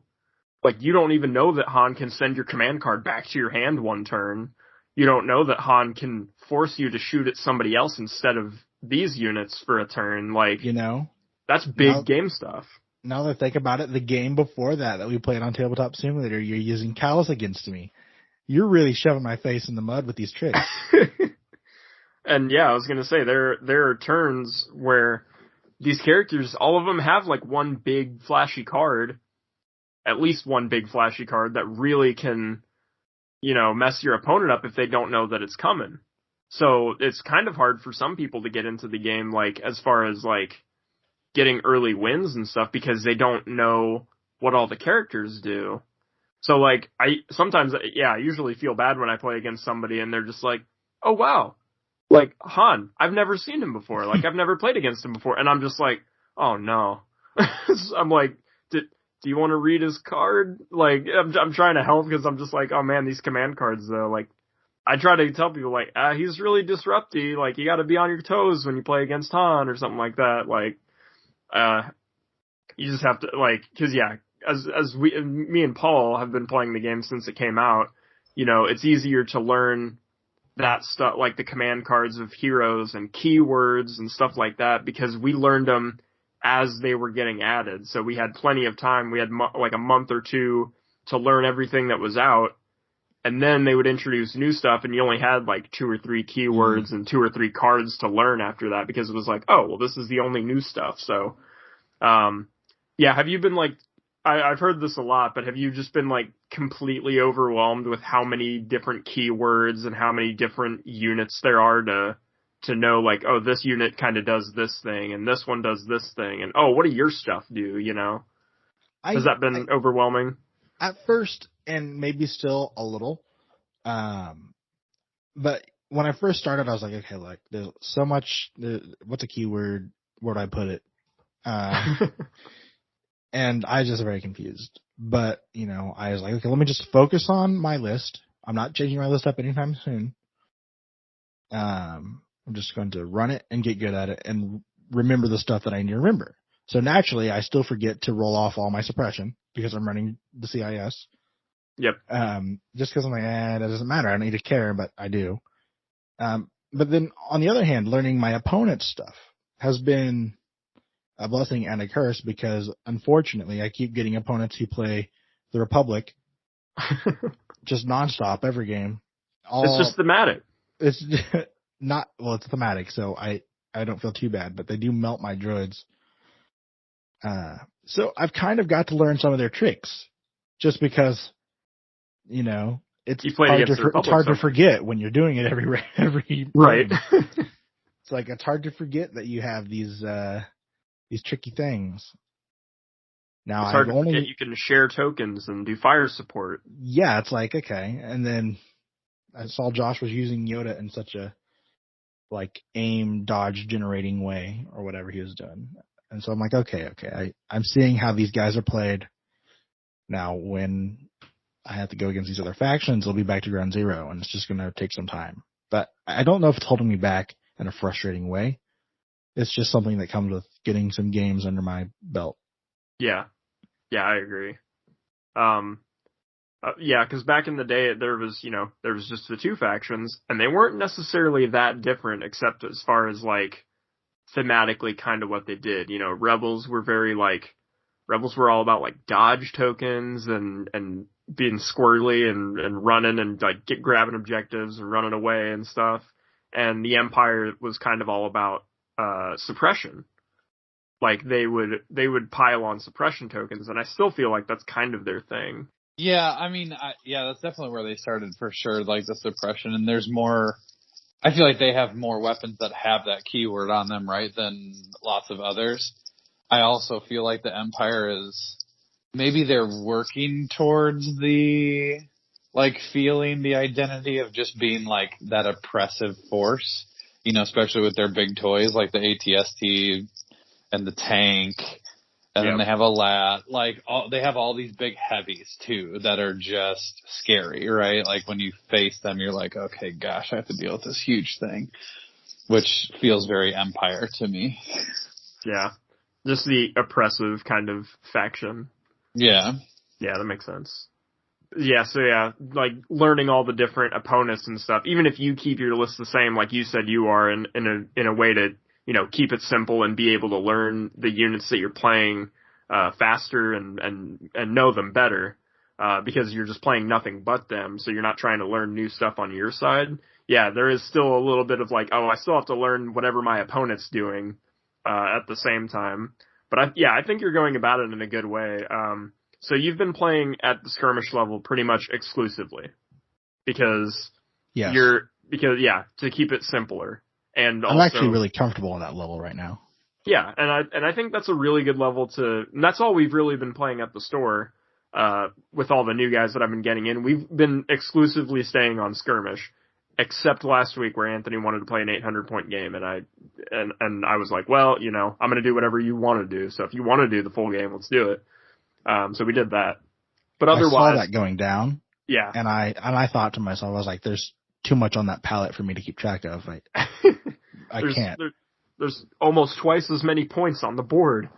Like, you don't even know that Han can send your command card back to your hand one turn. You don't know that Han can force you to shoot at somebody else instead of these units for a turn. Like, that's big game stuff. Now that I think about it, the game before that we played on Tabletop Simulator, you're using Callus against me. You're really shoving my face in the mud with these tricks. And yeah, I was going to say, there are turns where these characters, all of them have like one big flashy card, at least one big flashy card that really can, mess your opponent up if they don't know that it's coming. So it's kind of hard for some people to get into the game, like, as far as like getting early wins and stuff, because they don't know what all the characters do. So like, I usually feel bad when I play against somebody and they're just like, oh wow, like, Han, I've never seen him before. Like, I've never played against him before. And I'm just like, oh no. I'm like, do you want to read his card? Like, I'm trying to help because I'm just like, oh man, these command cards though, like, I try to tell people like, he's really disrupty. Like, you got to be on your toes when you play against Han or something like that. Like, you just have to, like, cause yeah, me and Paul have been playing the game since it came out, it's easier to learn that stuff, like the command cards of heroes and keywords and stuff like that, because we learned them as they were getting added. So we had plenty of time. We had like a month or two to learn everything that was out. And then they would introduce new stuff, and you only had like 2 or 3 keywords and 2 or 3 cards to learn after that, because it was like, oh, well, this is the only new stuff. So, yeah, have you been like, I've heard this a lot, but have you just been like completely overwhelmed with how many different keywords and how many different units there are to to know, like, oh, this unit kind of does this thing, and this one does this thing, and, oh, what do your stuff do, you know? Has that been overwhelming? At first, and maybe still a little. But when I first started, I was like, okay, look, there's so much, what's a keyword? Where do I put it? And I was just very confused. But, you know, I was like, okay, let me just focus on my list. I'm not changing my list up anytime soon. I'm just going to run it and get good at it and remember the stuff that I need to remember. So naturally, I still forget to roll off all my suppression because I'm running the CIS. Yep. Just because I'm like, that doesn't matter. I don't need to care, but I do. But then on the other hand, learning my opponent's stuff has been a blessing and a curse because unfortunately I keep getting opponents who play the Republic just nonstop every game. It's just thematic. It's not, well, it's thematic, so I don't feel too bad, but they do melt my droids. So I've kind of got to learn some of their tricks just because, you know, it's hard to forget when you're doing it every right. It's like, it's hard to forget that you have these tricky things. Now, it's hard to forget you can share tokens and do fire support. Yeah, it's like, okay. And then I saw Josh was using Yoda in such a, like, aim dodge generating way or whatever he was doing. And so I'm like, okay. I'm seeing how these guys are played. Now, when I have to go against these other factions, it'll be back to ground zero, and it's just going to take some time. But I don't know if it's holding me back in a frustrating way. It's just something that comes with getting some games under my belt. Yeah, I agree. Yeah, because back in the day, there was just the two factions, and they weren't necessarily that different, except as far as, like, thematically kind of what they did. You know, Rebels were all about, like, dodge tokens and being squirrely and running and, like, grabbing objectives and running away and stuff. And the Empire was kind of all about suppression. Like, they would pile on suppression tokens, and I still feel like that's kind of their thing. Yeah, I mean, that's definitely where they started for sure, like the suppression, and there's more, I feel like they have more weapons that have that keyword on them, right, than lots of others. I also feel like the Empire is, maybe they're working towards the, like, feeling the identity of just being, like, that oppressive force, you know, especially with their big toys, like the ATST and the tank, and then they have a LAT, like, they have all these big heavies, too, that are just scary, right? Like, when you face them, you're like, okay, gosh, I have to deal with this huge thing, which feels very Empire to me. Yeah. Just the oppressive kind of faction. Yeah. Yeah, that makes sense. Yeah, so yeah, like, learning all the different opponents and stuff, even if you keep your list the same, like you said you are, in a way to, you know, keep it simple and be able to learn the units that you're playing faster and know them better, because you're just playing nothing but them, so you're not trying to learn new stuff on your side. Yeah, there is still a little bit of, like, oh, I still have to learn whatever my opponent's doing at the same time. But I think you're going about it in a good way. So you've been playing at the skirmish level pretty much exclusively because to keep it simpler. And I'm actually really comfortable on that level right now. Yeah, and I think that's a really good level and that's all we've really been playing at the store, with all the new guys that I've been getting in. We've been exclusively staying on skirmish, except last week where Anthony wanted to play an 800-point game, and I was like, well, you know, I'm going to do whatever you want to do. So if you want to do the full game, let's do it. So we did that. But otherwise, I saw that going down. Yeah, and I thought to myself, I was like, there's too much on that palette for me to keep track of. I can't. There's almost twice as many points on the board.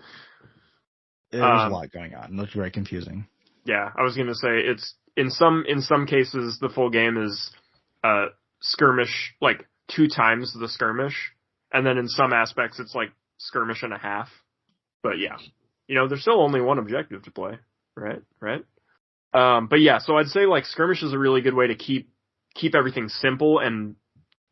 There's a lot going on. It looks very confusing. Yeah, I was going to say, it's in some cases the full game is skirmish, like 2 times the skirmish, and then in some aspects it's like skirmish and a half. But yeah, you know, there's still only one objective to play, right? But yeah, so I'd say, like, skirmish is a really good way to keep everything simple and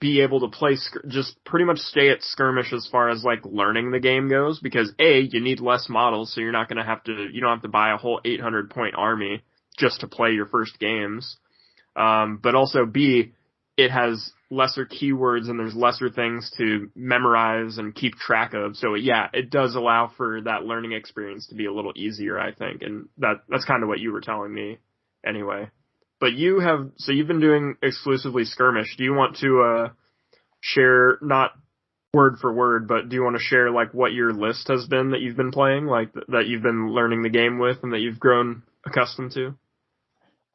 be able to play, just pretty much stay at skirmish as far as, like, learning the game goes, because you need less models, so you don't have to buy a whole 800-point army just to play your first games. But also B, it has lesser keywords and there's lesser things to memorize and keep track of. So yeah, it does allow for that learning experience to be a little easier, I think. And that's kind of what you were telling me anyway. But you've been doing exclusively skirmish. Do you want to share, not word for word, but do you want to share like what your list has been that you've been playing, like that you've been learning the game with and that you've grown accustomed to?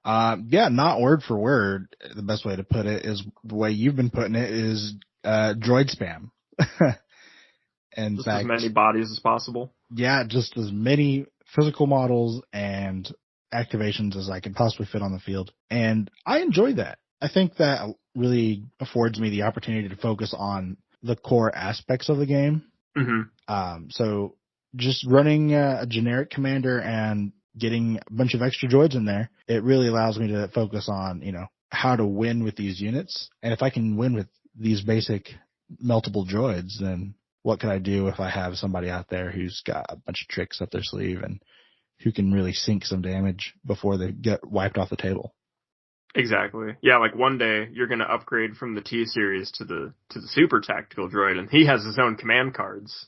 Yeah, not word for word. The best way to put it is the way you've been putting it is droid spam. In Just fact, as many bodies as possible. Yeah, just as many physical models and activations as I can possibly fit on the field. And I enjoy that. I think that really affords me the opportunity to focus on the core aspects of the game. Mm-hmm. So just running a generic commander and getting a bunch of extra droids in there, it really allows me to focus on, how to win with these units. And if I can win with these basic meltable droids, then what can I do if I have somebody out there who's got a bunch of tricks up their sleeve and who can really sink some damage before they get wiped off the table? Your Yeah, like one day you're going to upgrade from the T series to the super tactical droid, and he has his own command cards.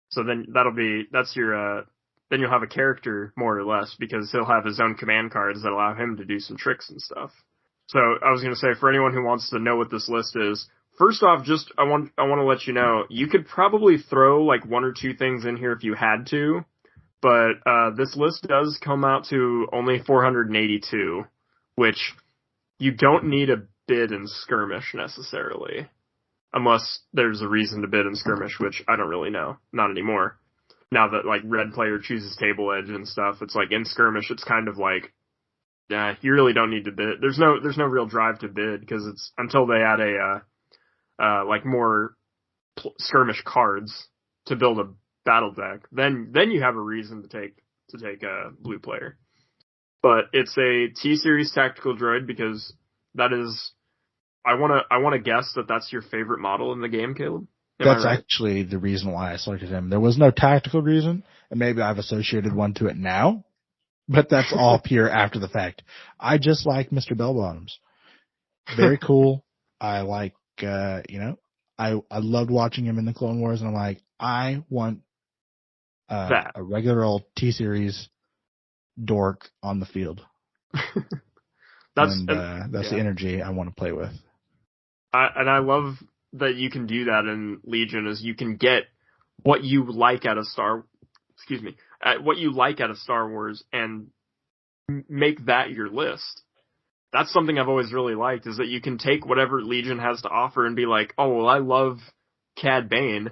So then then you'll have a character more or less, because he'll have his own command cards that allow him to do some tricks and stuff. So I was going to say, for anyone who wants to know what this list is, first off, I want to let you know, you could probably throw like one or two things in here if you had to, but this list does come out to only 482, which you don't need a bid in skirmish necessarily, unless there's a reason to bid in skirmish, which I don't really know. Not anymore. Now that like red player chooses table edge and stuff, it's like in skirmish, it's kind of like, yeah, you really don't need to bid. There's no real drive to bid, because it's until they add like more skirmish cards to build a battle deck. Then you have a reason to take a blue player. But it's a T-Series tactical droid, because that is, I want to guess that that's your favorite model in the game, Caleb? That's right? Actually the reason why I selected him. There was no tactical reason, and maybe I've associated one to it now, but that's all pure after the fact. I just like Mr. Bellbottoms. Very cool. I like, I loved watching him in the Clone Wars, and I'm like, I want a regular old T-Series dork on the field. That's the energy I want to play with. I love that you can do that in Legion, is you can get what you like out of Star Wars and make that your list. That's something I've always really liked, is that you can take whatever Legion has to offer and be like, oh, well, I love Cad Bane.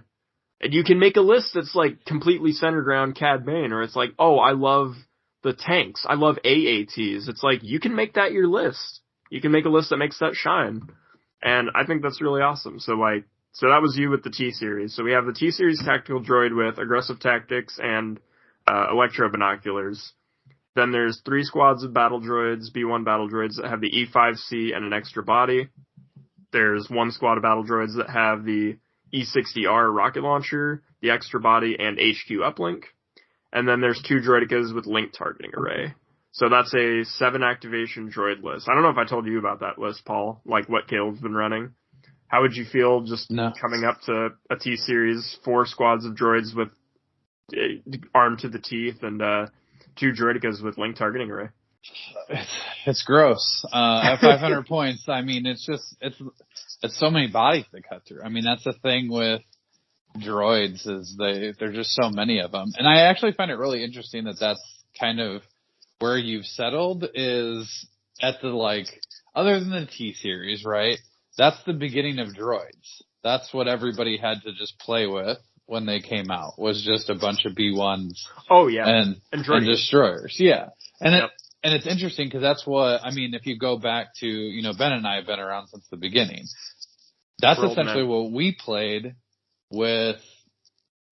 And you can make a list that's like completely centered around Cad Bane, or it's like, oh, I love the tanks. I love AATs. It's like, you can make that your list. You can make a list that makes that shine. And I think that's really awesome. So that was you with the T-Series. So we have the T-Series tactical droid with aggressive tactics and electro binoculars. Then there's 3 squads of battle droids, B1 battle droids that have the E5C and an extra body. There's 1 squad of battle droids that have the E60R rocket launcher, the extra body, and HQ uplink. And then there's 2 droidicas with link targeting array. So that's a 7 activation droid list. I don't know if I told you about that list, Paul, like what Caleb's been running. How would you feel just coming up to a T-Series, 4 squads of droids with armed to the teeth and 2 droidicas with link targeting array? It's gross. At 500 points, I mean, it's so many bodies to cut through. I mean, that's the thing with droids, is there's just so many of them. And I actually find it really interesting that that's kind of where you've settled, is at the, like, other than the T-Series, right? That's the beginning of droids. That's what everybody had to just play with when they came out, was just a bunch of B1s. Oh, yeah. And destroyers. Yeah. And and it's interesting, because that's what, I mean, if you go back to, Ben and I have been around since the beginning. That's essentially what we played with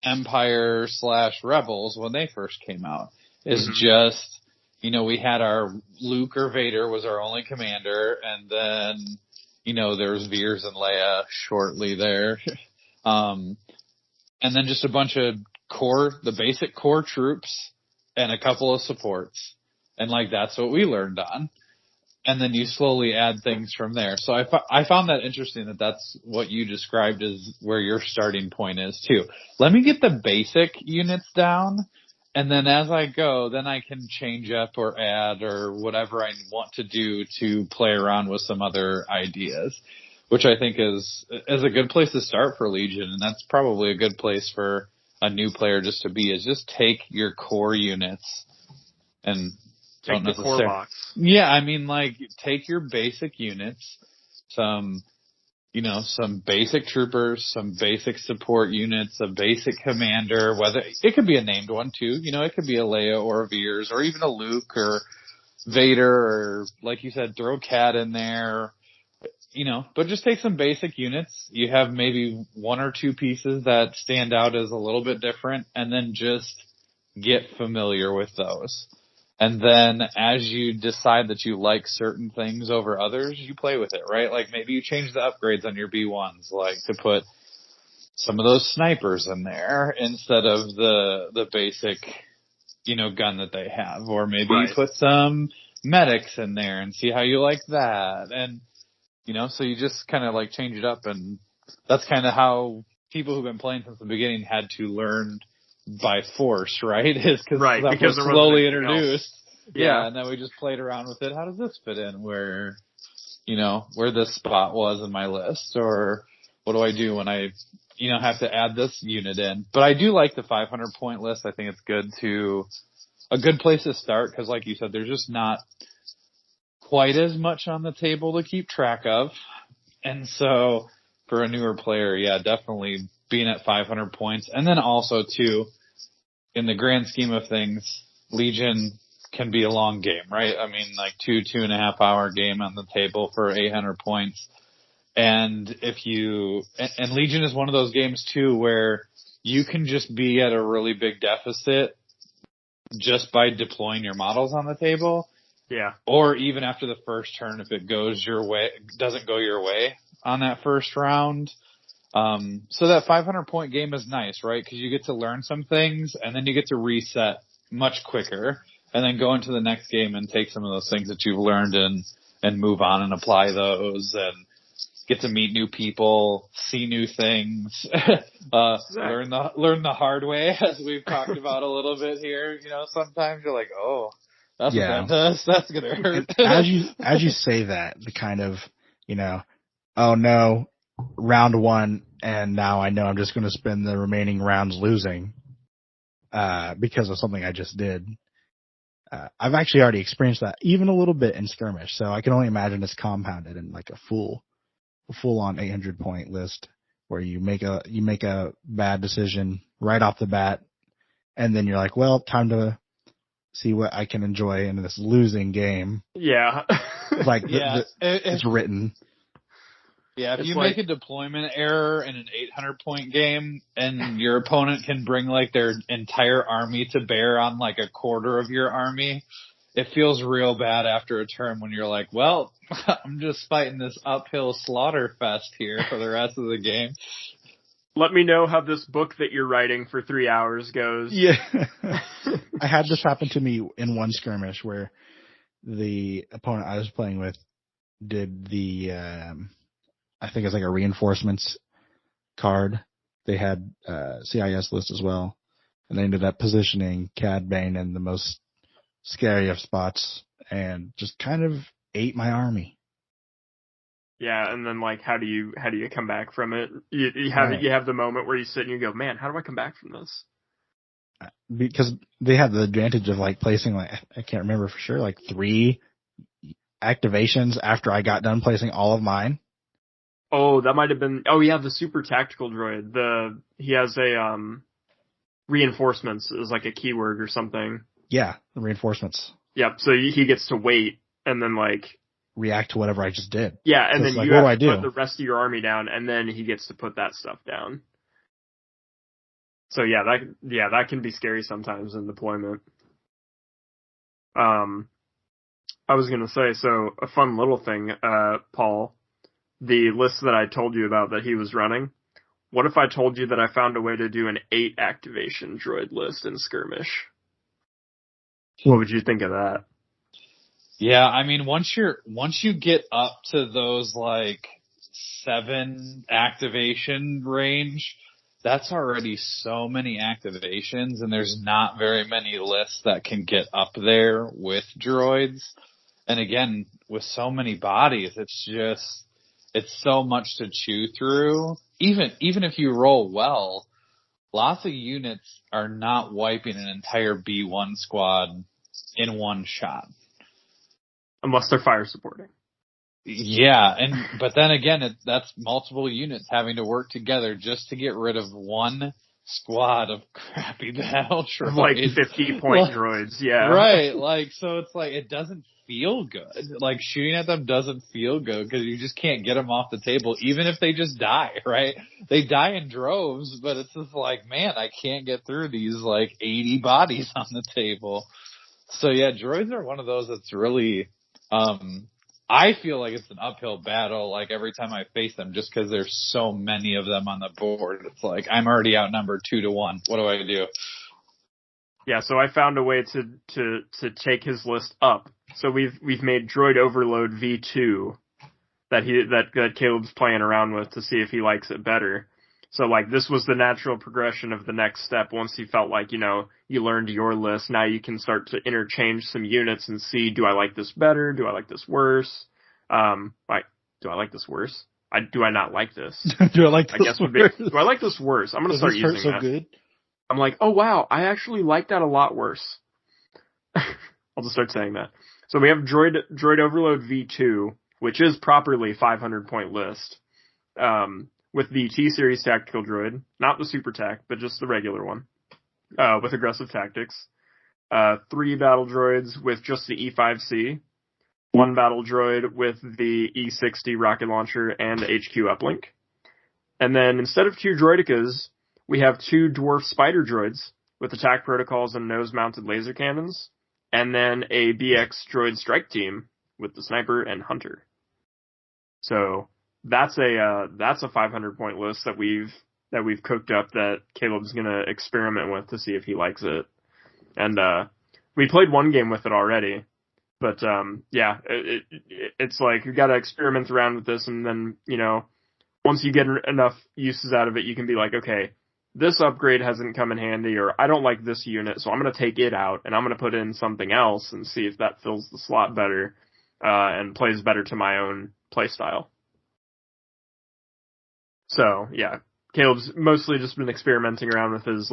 Empire/Rebels when they first came out. Is just, we had our Luke or Vader was our only commander, and then, there was Veers and Leia shortly there. And then just a bunch of the basic core troops and a couple of supports. And like, that's what we learned on. and then you slowly add things from there. So I found that interesting that that's what you described as where your starting point is too. Let me get the basic units down, and then as I go, then I can change up or add or whatever I want to do to play around with some other ideas, which I think is a good place to start for Legion, and that's probably a good place for a new player just to be, is just take your core units and take the core box. Yeah, I mean, like, take your basic units, some basic troopers, some basic support units, a basic commander, whether it could be a named one too, it could be a Leia or a Veers or even a Luke or Vader, or like you said, throw Cat in there, but just take some basic units. You have maybe one or two pieces that stand out as a little bit different, and then just get familiar with those. And then as you decide that you like certain things over others, you play with it, right? Like maybe you change the upgrades on your B1s, like to put some of those snipers in there instead of the basic, gun that they have. Or maybe you put some medics in there and see how you like that. And, so you just kind of like change it up, and that's kind of how people who've been playing since the beginning had to learn by force, right? Is because that was slowly introduced. Yeah, and then we just played around with it. How does this fit in where this spot was in my list? Or what do I do when I, have to add this unit in? But I do like the 500 point list. I think it's a good place to start, because like you said, there's just not quite as much on the table to keep track of. And so for a newer player, yeah, definitely being at 500 points. And then also too, in the grand scheme of things, Legion can be a long game, right? I mean, like 2.5 hour game on the table for 800 points. And and Legion is one of those games too, where you can just be at a really big deficit just by deploying your models on the table. Yeah. Or even after the first turn, if it doesn't go your way on that first round. So that 500 point game is nice, right? Because you get to learn some things, and then you get to reset much quicker, and then go into the next game and take some of those things that you've learned and move on and apply those, and get to meet new people, see new things, learn the hard way, as we've talked about a little bit here. Sometimes you're like, oh, that's what that does. That's gonna hurt. As you say that, the kind of, oh no, round one, and now I know I'm just going to spend the remaining rounds losing because of something I just did. I've actually already experienced that, even a little bit in skirmish. So I can only imagine it's compounded in like a full on 800 point list, where you make a bad decision right off the bat, and then you're like, well, time to see what I can enjoy in this losing game. Yeah. Like it's written. Yeah, if you make a deployment error in an 800 point game, and your opponent can bring like their entire army to bear on like a quarter of your army, it feels real bad after a turn when you're like, well, I'm just fighting this uphill slaughter fest here for the rest of the game. Let me know how this book that you're writing for 3 hours goes. Yeah. I had this happen to me in one skirmish where the opponent I was playing with did the, I think it's like a reinforcements card. They had CIS list as well. And they ended up positioning Cad Bane in the most scary of spots and just kind of ate my army. Yeah, and then like, how do you come back from it? You have the moment where you sit and you go, man, how do I come back from this? Because they have the advantage of like placing like, I can't remember for sure, like 3 activations after I got done placing all of mine. Oh, that might have been. Oh, yeah, the super tactical droid. He has a reinforcements is like a keyword or something. Yeah, the reinforcements. Yep. So he gets to wait and then like react to whatever I just did. Yeah, and so then like, you have to do? put the rest of your army down, and then he gets to put that stuff down. So yeah, that can be scary sometimes in deployment. I was gonna say, so a fun little thing, Paul, the list that I told you about that he was running. What if I told you that I found a way to do an 8 activation droid list in skirmish? What would you think of that? Yeah, I mean, once you get up to those like 7 activation range, that's already so many activations, and there's not very many lists that can get up there with droids. And again, with so many bodies, it's so much to chew through. Even if you roll well, lots of units are not wiping an entire B1 squad in one shot. Unless they're fire supporting. Yeah, but then again, that's multiple units having to work together just to get rid of one squad of crappy battle droids. Like 50-point droids, yeah. Right, so it's like, it doesn't feel good. Like, shooting at them doesn't feel good because you just can't get them off the table, even if they just die, right? They die in droves, but it's just like, man, I can't get through these, 80 bodies on the table. So yeah, droids are one of those that's really, I feel like it's an uphill battle, every time I face them, just because there's so many of them on the board. It's like, I'm already outnumbered 2-1. What do I do? Yeah, so I found a way to take his list up. So we've made Droid Overload V2 that Caleb's playing around with to see if he likes it better. So this was the natural progression of the next step. Once you felt like, you learned your list, now you can start to interchange some units and see, do I like this better? Do I like this worse? Do I like this worse? Do I not like this? Do I like this worse? Do I like this worse? I'm going to start using this hurt so that. good? I'm like, oh wow, I actually like that a lot worse. I'll just start saying that. So we have Droid Overload V2, which is properly 500-point list. With the T-Series Tactical Droid, not the Super Tac, but just the regular one, with aggressive tactics. 3 battle droids with just the E5C. 1 battle droid with the E60 rocket launcher and HQ uplink. And then instead of 2 droidicas, we have 2 dwarf spider droids with attack protocols and nose-mounted laser cannons. And then a BX droid strike team with the sniper and hunter. So that's a 500-point list that we've cooked up that Caleb's gonna experiment with to see if he likes it. And we played 1 game with it already, but yeah, it's like you gotta experiment around with this, and then once you get enough uses out of it, you can be like, okay, this upgrade hasn't come in handy, or I don't like this unit, so I'm gonna take it out and I'm gonna put in something else and see if that fills the slot better and plays better to my own playstyle. So, yeah, Caleb's mostly just been experimenting around with his,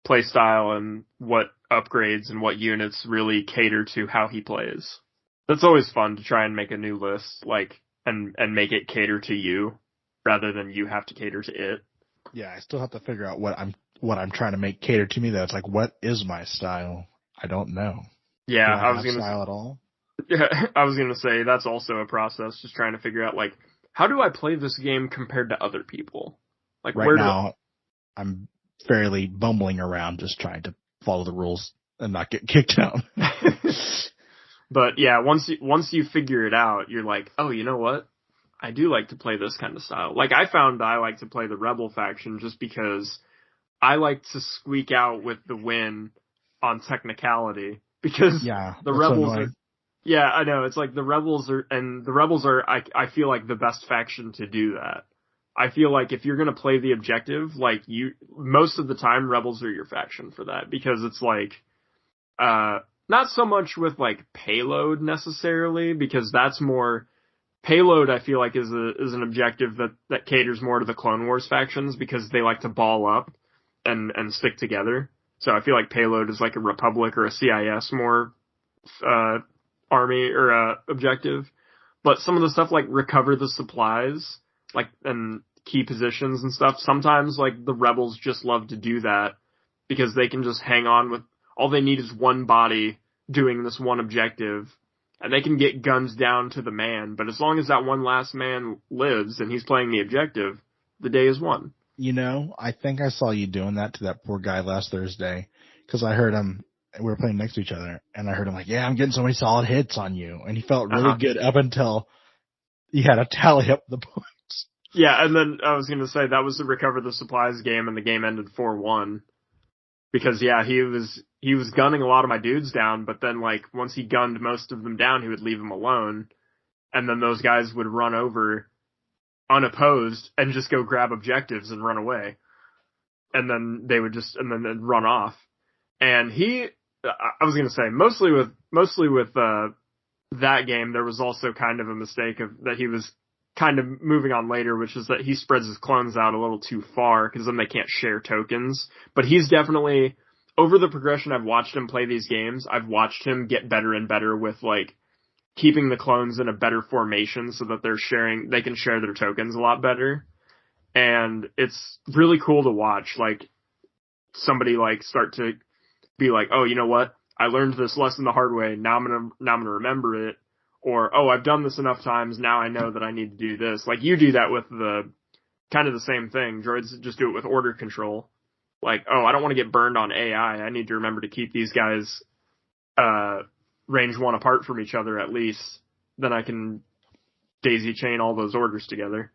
play style and what upgrades and what units really cater to how he plays. That's always fun to try and make a new list, and make it cater to you, rather than you have to cater to it. Yeah, I still have to figure out what I'm trying to make cater to me. That's what is my style? I don't know. Yeah, I was gonna style at all. Yeah, I was gonna say that's also a process, just trying to figure out, how do I play this game compared to other people? Right now, I'm fairly bumbling around just trying to follow the rules and not get kicked out. But yeah, once you figure it out, you're like, oh, you know what? I do like to play this kind of style. I found I like to play the Rebel faction just because I like to squeak out with the win on technicality. Because the Rebels are... Yeah, I know. It's the Rebels are, I feel like, the best faction to do that. I feel like if you're going to play the objective, most of the time, Rebels are your faction for that. Because it's not so much with payload necessarily, because that's more... Payload, I feel like, is an objective that caters more to the Clone Wars factions because they like to ball up and stick together. So I feel like Payload is a Republic or a CIS more army or objective. But some of the stuff recover the supplies, and key positions and stuff, sometimes the Rebels just love to do that because they can just hang on with, all they need is one body doing this one objective. And they can get guns down to the man, but as long as that one last man lives and he's playing the objective, the day is won. I think I saw you doing that to that poor guy last Thursday, because I heard him, we were playing next to each other, and I heard him yeah, I'm getting so many solid hits on you, and he felt really good up until he had to tally up the points. Yeah, and then I was going to say that was the Recover the Supplies game, and the game ended 4-1. Because yeah, he was gunning a lot of my dudes down, but then like once he gunned most of them down, he would leave them alone, and then those guys would run over unopposed and just go grab objectives and run away, and then they would just and then they'd run off. And I was gonna say mostly with that game, there was also kind of a mistake of that he was kind of moving on later, which is that he spreads his clones out a little too far because then they can't share tokens. But he's definitely, over the progression I've watched him play these games, I've watched him get better and better with like keeping the clones in a better formation so that they can share their tokens a lot better. And it's really cool to watch like somebody like start to be like, oh, you know what? I learned this lesson the hard way. Now I'm gonna remember it. Or, oh, I've done this enough times, now I know that I need to do this. Like, you do that with kind of the same thing. Droids just do it with order control. Like, oh, I don't want to get burned on AI. I need to remember to keep these guys, range one apart from each other at least. Then I can daisy chain all those orders together.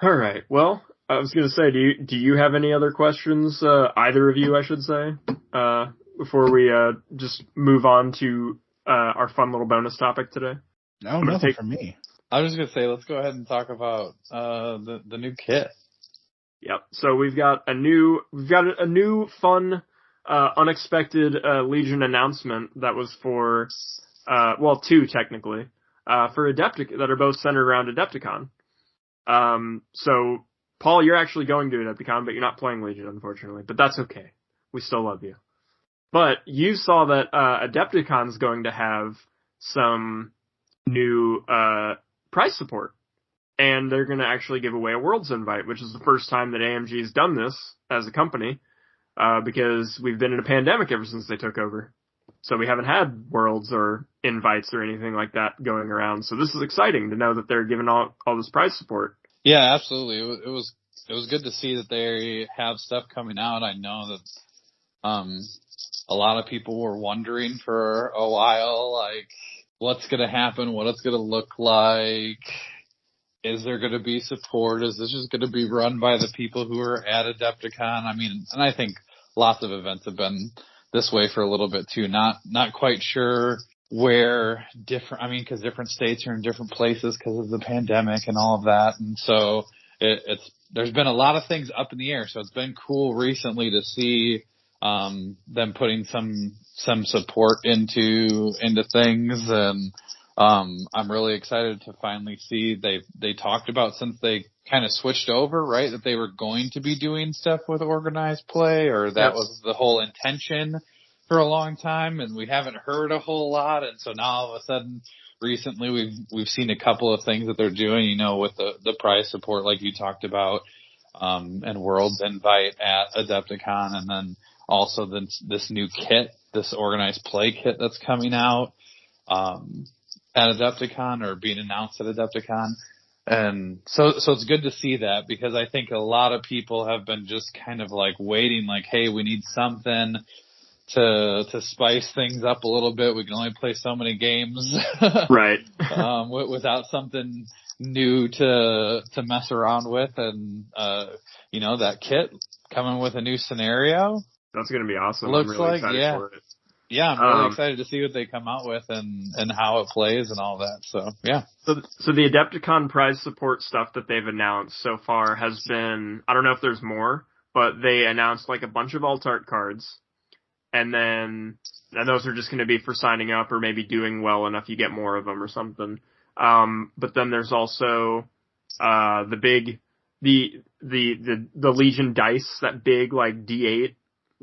Alright, well, I was gonna say, do you have any other questions, either of you, I should say, before we, just move on to our fun little bonus topic today? No, nothing for me. I was just gonna say, let's go ahead and talk about the new kit. Yep. So we've got a new fun, unexpected Legion announcement that was for, two technically, for that are both centered around Adepticon. So Paul, you're actually going to Adepticon, but you're not playing Legion, unfortunately. But that's okay. We still love you. But you saw that Adepticon's going to have some new prize support. And they're going to actually give away a Worlds invite, which is the first time that AMG has done this as a company, because we've been in a pandemic ever since they took over. So we haven't had Worlds or invites or anything like that going around. So this is exciting to know that they're giving all this prize support. Yeah, absolutely. It was good to see that they have stuff coming out. I know that a lot of people were wondering for a while, like, what's going to happen, what it's going to look like. Is there going to be support? Is this just going to be run by the people who are at Adepticon? I mean, and I think lots of events have been this way for a little bit too. Not quite sure where because different states are in different places because of the pandemic and all of that. And so there's been a lot of things up in the air. So it's been cool recently to see them putting some support into things, and I'm really excited to finally see they talked about, since they kind of switched over, right, that they were going to be doing stuff with organized play, or that was the whole intention for a long time, and we haven't heard a whole lot. And so now all of a sudden recently we've seen a couple of things that they're doing, with the prize support like you talked about, and Worlds invite at Adepticon, and then also this new kit, this organized play kit that's coming out at Adepticon, or being announced at Adepticon. And so it's good to see that, because I think a lot of people have been just kind of like waiting, like, hey, we need something to spice things up a little bit. We can only play so many games, right? Without something new to mess around with. And that kit coming with a new scenario, that's going to be awesome. Looks I'm really excited for it. Yeah, I'm really excited to see what they come out with and how it plays and all that. So, yeah. So the Adepticon prize support stuff that they've announced so far has been, I don't know if there's more, but they announced like a bunch of alt-art cards, and those are just going to be for signing up or maybe doing well enough you get more of them or something. But then there's also the Legion dice, that big like D8,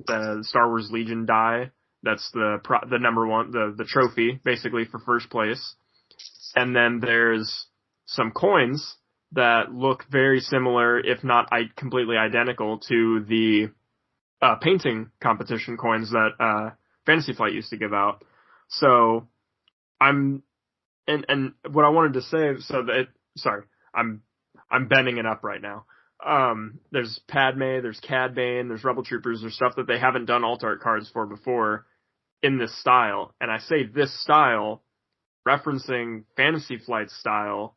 the Star Wars Legion die. That's the number one, the trophy, basically, for first place. And then there's some coins that look very similar, if not completely identical, to the painting competition coins that Fantasy Flight used to give out. So and what I wanted to say, I'm bending it up right now. There's Padme, there's Cad Bane, there's Rebel Troopers, there's stuff that they haven't done alt-art cards for before in this style. And I say this style, referencing Fantasy Flight's style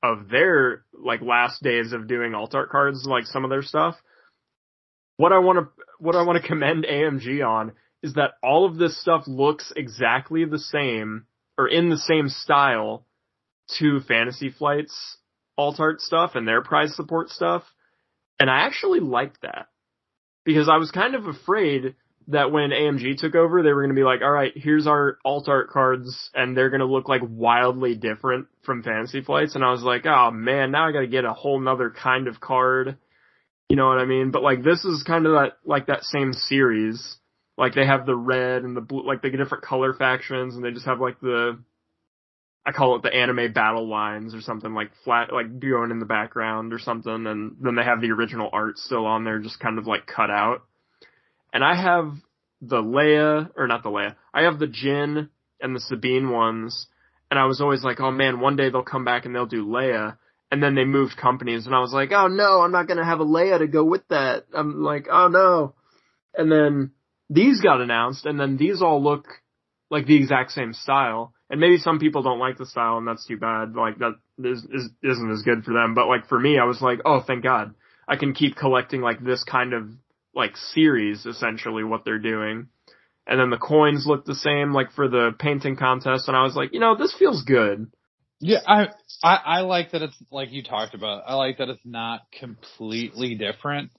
of their, like, last days of doing alt-art cards, like some of their stuff. what I want to commend AMG on is that all of this stuff looks exactly the same, or in the same style, to Fantasy Flight's alt art stuff and their prize support stuff. And I actually liked that. Because I was kind of afraid that when AMG took over, they were going to be like, all right, here's our alt art cards, and they're going to look like wildly different from Fantasy Flights. And I was like, oh man, now I got to get a whole nother kind of card. You know what I mean? But like, this is kind of that same series. Like, they have the red and the blue, like the different color factions, and they just have like I call it the anime battle lines or something, like flat, like going in the background or something, and then they have the original art still on there, just kind of like cut out. And I have the Leia, or not the Leia, I have the Jin and the Sabine ones, and I was always like, oh man, one day they'll come back and they'll do Leia, and then they moved companies, and I was like, oh no, I'm not gonna have a Leia to go with that. I'm like, oh no. And then these got announced, and then these all look like the exact same style. And maybe some people don't like the style, and that's too bad. Like, that isn't as good for them. But like, for me, I was like, oh, thank God. I can keep collecting like this kind of like series, essentially, what they're doing. And then the coins look the same, like for the painting contest. And I was like, this feels good. Yeah, I like that it's like you talked about. I like that it's not completely different.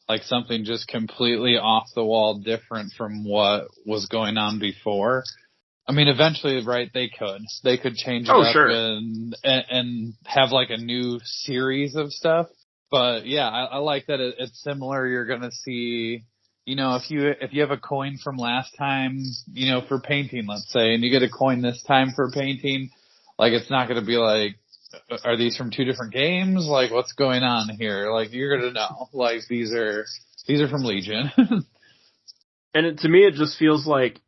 Like something just completely off the wall different from what was going on before. I mean, eventually, right, they could change it up sure. and have like a new series of stuff. But yeah, I like that it's similar. You're going to see, if you have a coin from last time, for painting, let's say, and you get a coin this time for painting, like it's not going to be like, are these from two different games? Like, what's going on here? Like, you're going to know, like, these are from Legion. And to me, it just feels like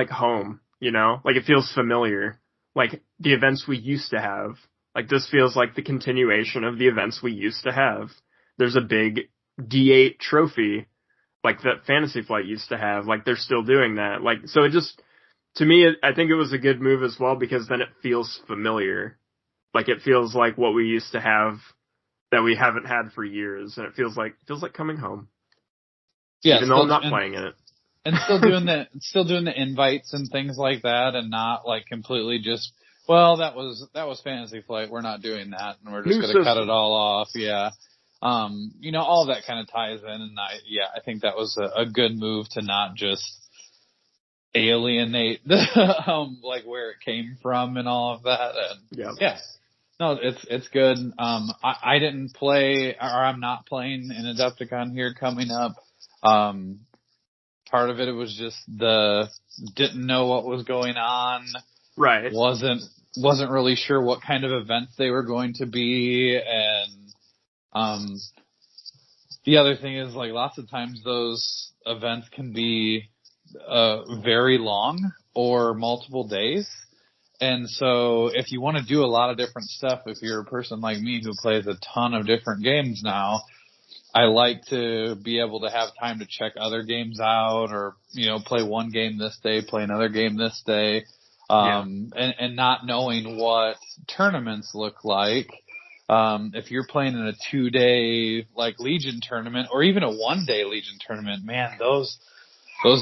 home. Like it feels familiar, like the events we used to have. Like this feels like the continuation of the events we used to have. There's a big D8 trophy, like that Fantasy Flight used to have. Like they're still doing that. Like, so it just, to me, I think it was a good move as well, because then it feels familiar. Like it feels like what we used to have that we haven't had for years, and it feels like coming home. Yeah, even though I'm not playing in it. And still doing the invites and things like that, and not like completely just, well, that was Fantasy Flight, we're not doing that, and we're just going to cut it all off. Yeah. All that kind of ties in, and I think that was a good move to not just alienate like where it came from and all of that. And yeah. No, it's good. I didn't play, or I'm not playing an Adepticon here coming up. Part of it was just didn't know what was going on. Right. Wasn't really sure what kind of events they were going to be. And, the other thing is, like, lots of times those events can be, very long or multiple days. And so if you want to do a lot of different stuff, if you're a person like me who plays a ton of different games now, I like to be able to have time to check other games out, or, play one game this day, play another game this day, and not knowing what tournaments look like. If you're playing in a 2-day, like, Legion tournament, or even a 1-day Legion tournament, man, those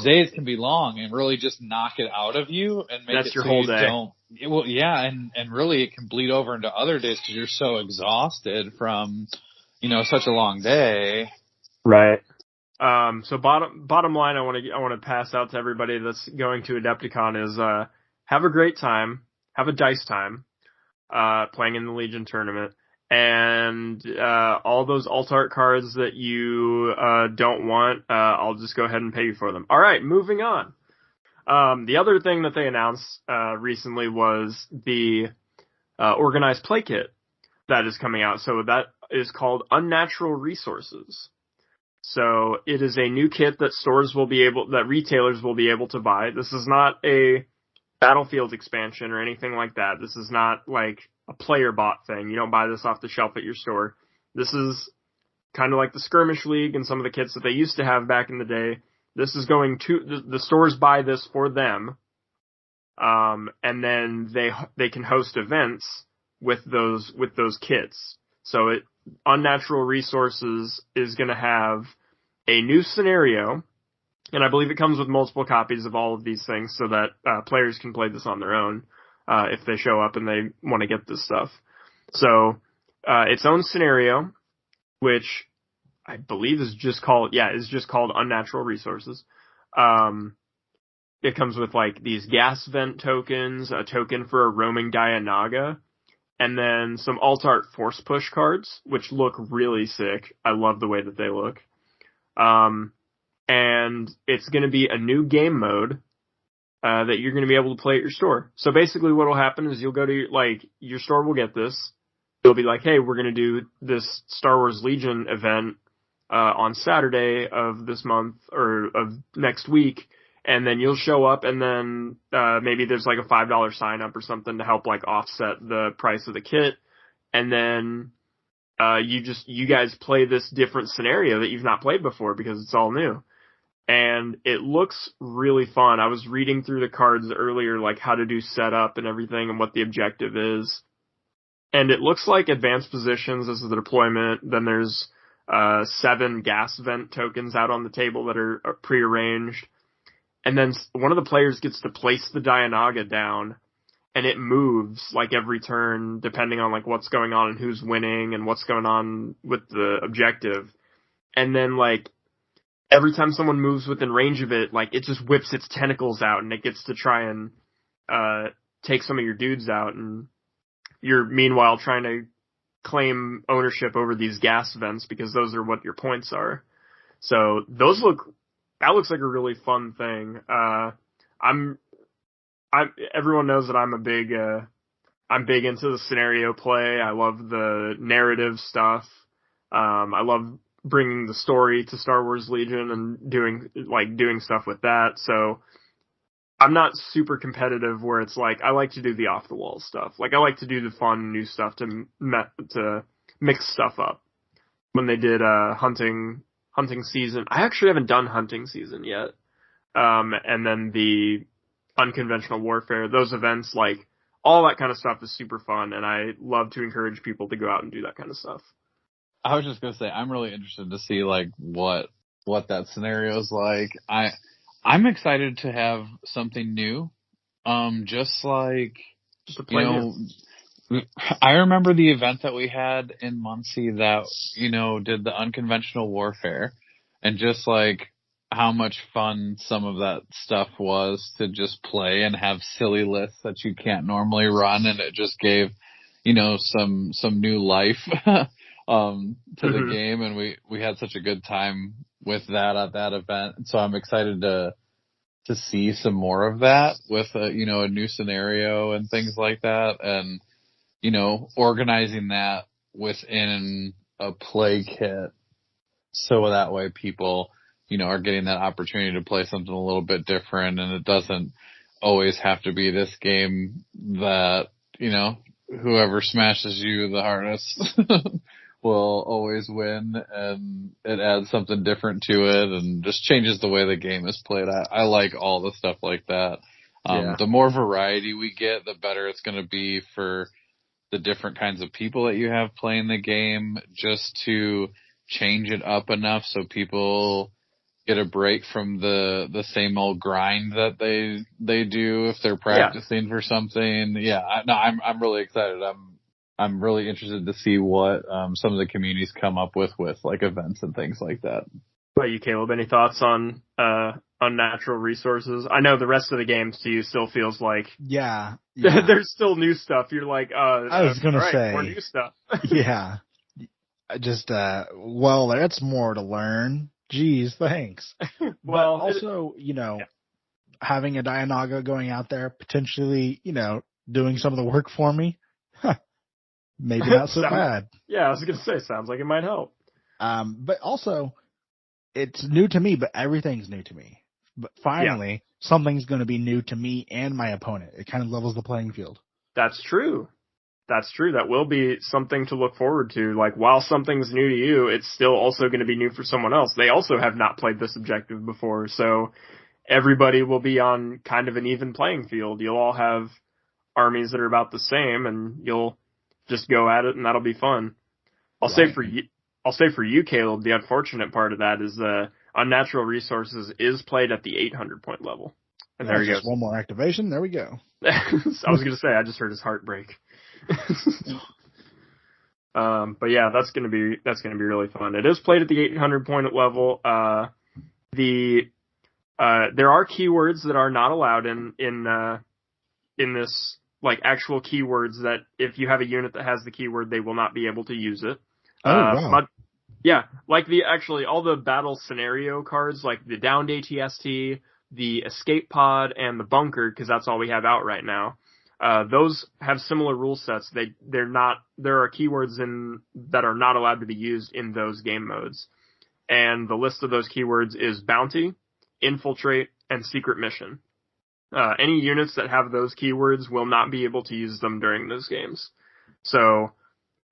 days can be long and really just knock it out of you and make That's it your so whole you day. don't. Well, yeah, and really it can bleed over into other days because you're so exhausted from, such a long day. Right. So bottom line, I want to pass out to everybody that's going to Adepticon is, have a great time, have a dice time, playing in the Legion tournament, and, all those alt art cards that you, don't want, I'll just go ahead and pay you for them. All right, moving on. The other thing that they announced, recently was the, organized play kit that is coming out. So that is called Unnatural Resources. So it is a new kit that retailers will be able to buy. This is not a Battlefield expansion or anything like that. This is not like a player bought thing. You don't buy this off the shelf at your store. This is kind of like the Skirmish League and some of the kits that they used to have back in the day. This is going to, the stores buy this for them. And then they can host events with those kits. So Unnatural Resources is going to have a new scenario, and I believe it comes with multiple copies of all of these things so that players can play this on their own if they show up and they want to get this stuff. So its own scenario, which I believe is just called Unnatural Resources. It comes with like these gas vent tokens, a token for a roaming Dianaga, and then some alt art force push cards, which look really sick. I love the way that they look. And it's going to be a new game mode that you're going to be able to play at your store. So basically what will happen is you'll go to your store will get this. It'll be like, hey, we're going to do this Star Wars Legion event on Saturday of this month or of next week. And then you'll show up and then maybe there's like a $5 sign up or something to help like offset the price of the kit. And then you guys play this different scenario that you've not played before because it's all new. And it looks really fun. I was reading through the cards earlier, like how to do setup and everything and what the objective is. And it looks like advanced positions as the deployment. Then there's 7 gas vent tokens out on the table that are prearranged. And then one of the players gets to place the Dianaga down, and it moves like every turn depending on like what's going on and who's winning and what's going on with the objective. And then like every time someone moves within range of it, like it just whips its tentacles out and it gets to try and take some of your dudes out, and you're meanwhile trying to claim ownership over these gas vents because those are what your points are. So that looks like a really fun thing. Everyone knows that I'm big into the scenario play. I love the narrative stuff. I love bringing the story to Star Wars Legion and doing stuff with that. So I'm not super competitive where it's like, I like to do the off the wall stuff. Like I like to do the fun new stuff to mix stuff up. When they did hunting season, I actually haven't done hunting season yet. And then the unconventional warfare, those events, like all that kind of stuff is super fun. And I love to encourage people to go out and do that kind of stuff. I was just going to say, I'm really interested to see like what that scenario is like. I'm excited to have something new. Just like, I remember the event that we had in Muncie that, did the unconventional warfare, and just like how much fun some of that stuff was to just play and have silly lists that you can't normally run. And it just gave, some new life, to the game. And we had such a good time with that at that event. And so I'm excited to see some more of that with a new scenario and things like that. And, organizing that within a play kit. So that way people, are getting that opportunity to play something a little bit different, and it doesn't always have to be this game that, whoever smashes you the hardest will always win, and it adds something different to it and just changes the way the game is played. I like all the stuff like that. The more variety we get, the better it's going to be for the different kinds of people that you have playing the game, just to change it up enough so people get a break from the same old grind that they do if they're practicing for something. I'm really excited. I'm really interested to see what some of the communities come up with like events and things like that. What about you, Caleb? Any thoughts on Unnatural Resources? I know the rest of the games to you still feels like there's still new stuff. You're like, I was gonna say more new stuff. Yeah, just that's more to learn. Geez, thanks. Well, but also, having a Dianaga going out there, potentially, doing some of the work for me, maybe not so bad. Yeah, I was going to say, sounds like it might help. But also, it's new to me, but everything's new to me. But finally, something's going to be new to me and my opponent. It kind of levels the playing field. That's true. That will be something to look forward to. Like, while something's new to you, it's still also going to be new for someone else. They also have not played this objective before, so everybody will be on kind of an even playing field. You'll all have armies that are about the same, and you'll just go at it, and that'll be fun. I'll say for you, Caleb, the unfortunate part of that is Unnatural Resources is played at the 800 point level. And there he goes. Just one more activation. There we go. I was going to say, I just heard his heart break. But yeah, that's going to be really fun. It is played at the 800 point level. There are keywords that are not allowed in this, like actual keywords that if you have a unit that has the keyword, they will not be able to use it. Wow. Yeah, like all the battle scenario cards, like the downed ATST, the escape pod, and the bunker, because that's all we have out right now. Those have similar rule sets. There are keywords that are not allowed to be used in those game modes. And the list of those keywords is bounty, infiltrate, and secret mission. Any units that have those keywords will not be able to use them during those games. So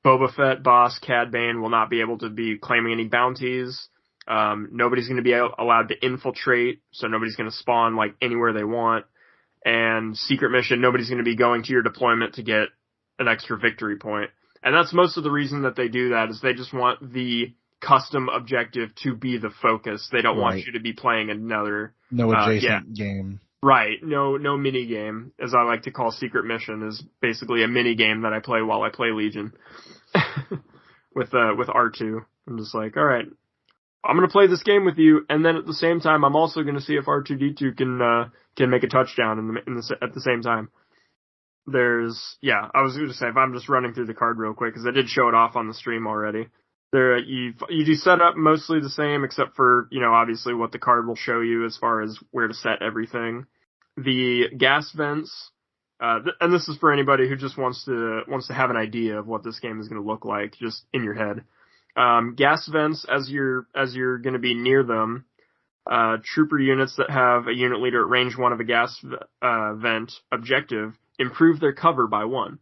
Boba Fett, Boss, Cad Bane will not be able to be claiming any bounties. Nobody's going to be allowed to infiltrate, so nobody's going to spawn like anywhere they want. And secret mission, nobody's going to be going to your deployment to get an extra victory point. And that's most of the reason that they do that, is they just want the custom objective to be the focus. They don't want you to be playing another adjacent game. Right. No mini game, as I like to call secret mission, is basically a mini game that I play while I play Legion. with R2. I'm just like, all right, I'm going to play this game with you, and then at the same time, I'm also going to see if R2-D2 can make a touchdown at the same time. I was going to say, if I'm just running through the card real quick, because I did show it off on the stream already. You do set up mostly the same, except for, obviously what the card will show you as far as where to set everything. The gas vents, and this is for anybody who just wants to have an idea of what this game is going to look like, just in your head. Gas vents, as you're going to be near them, trooper units that have a unit leader at range 1 of a gas vent objective improve their cover by 1.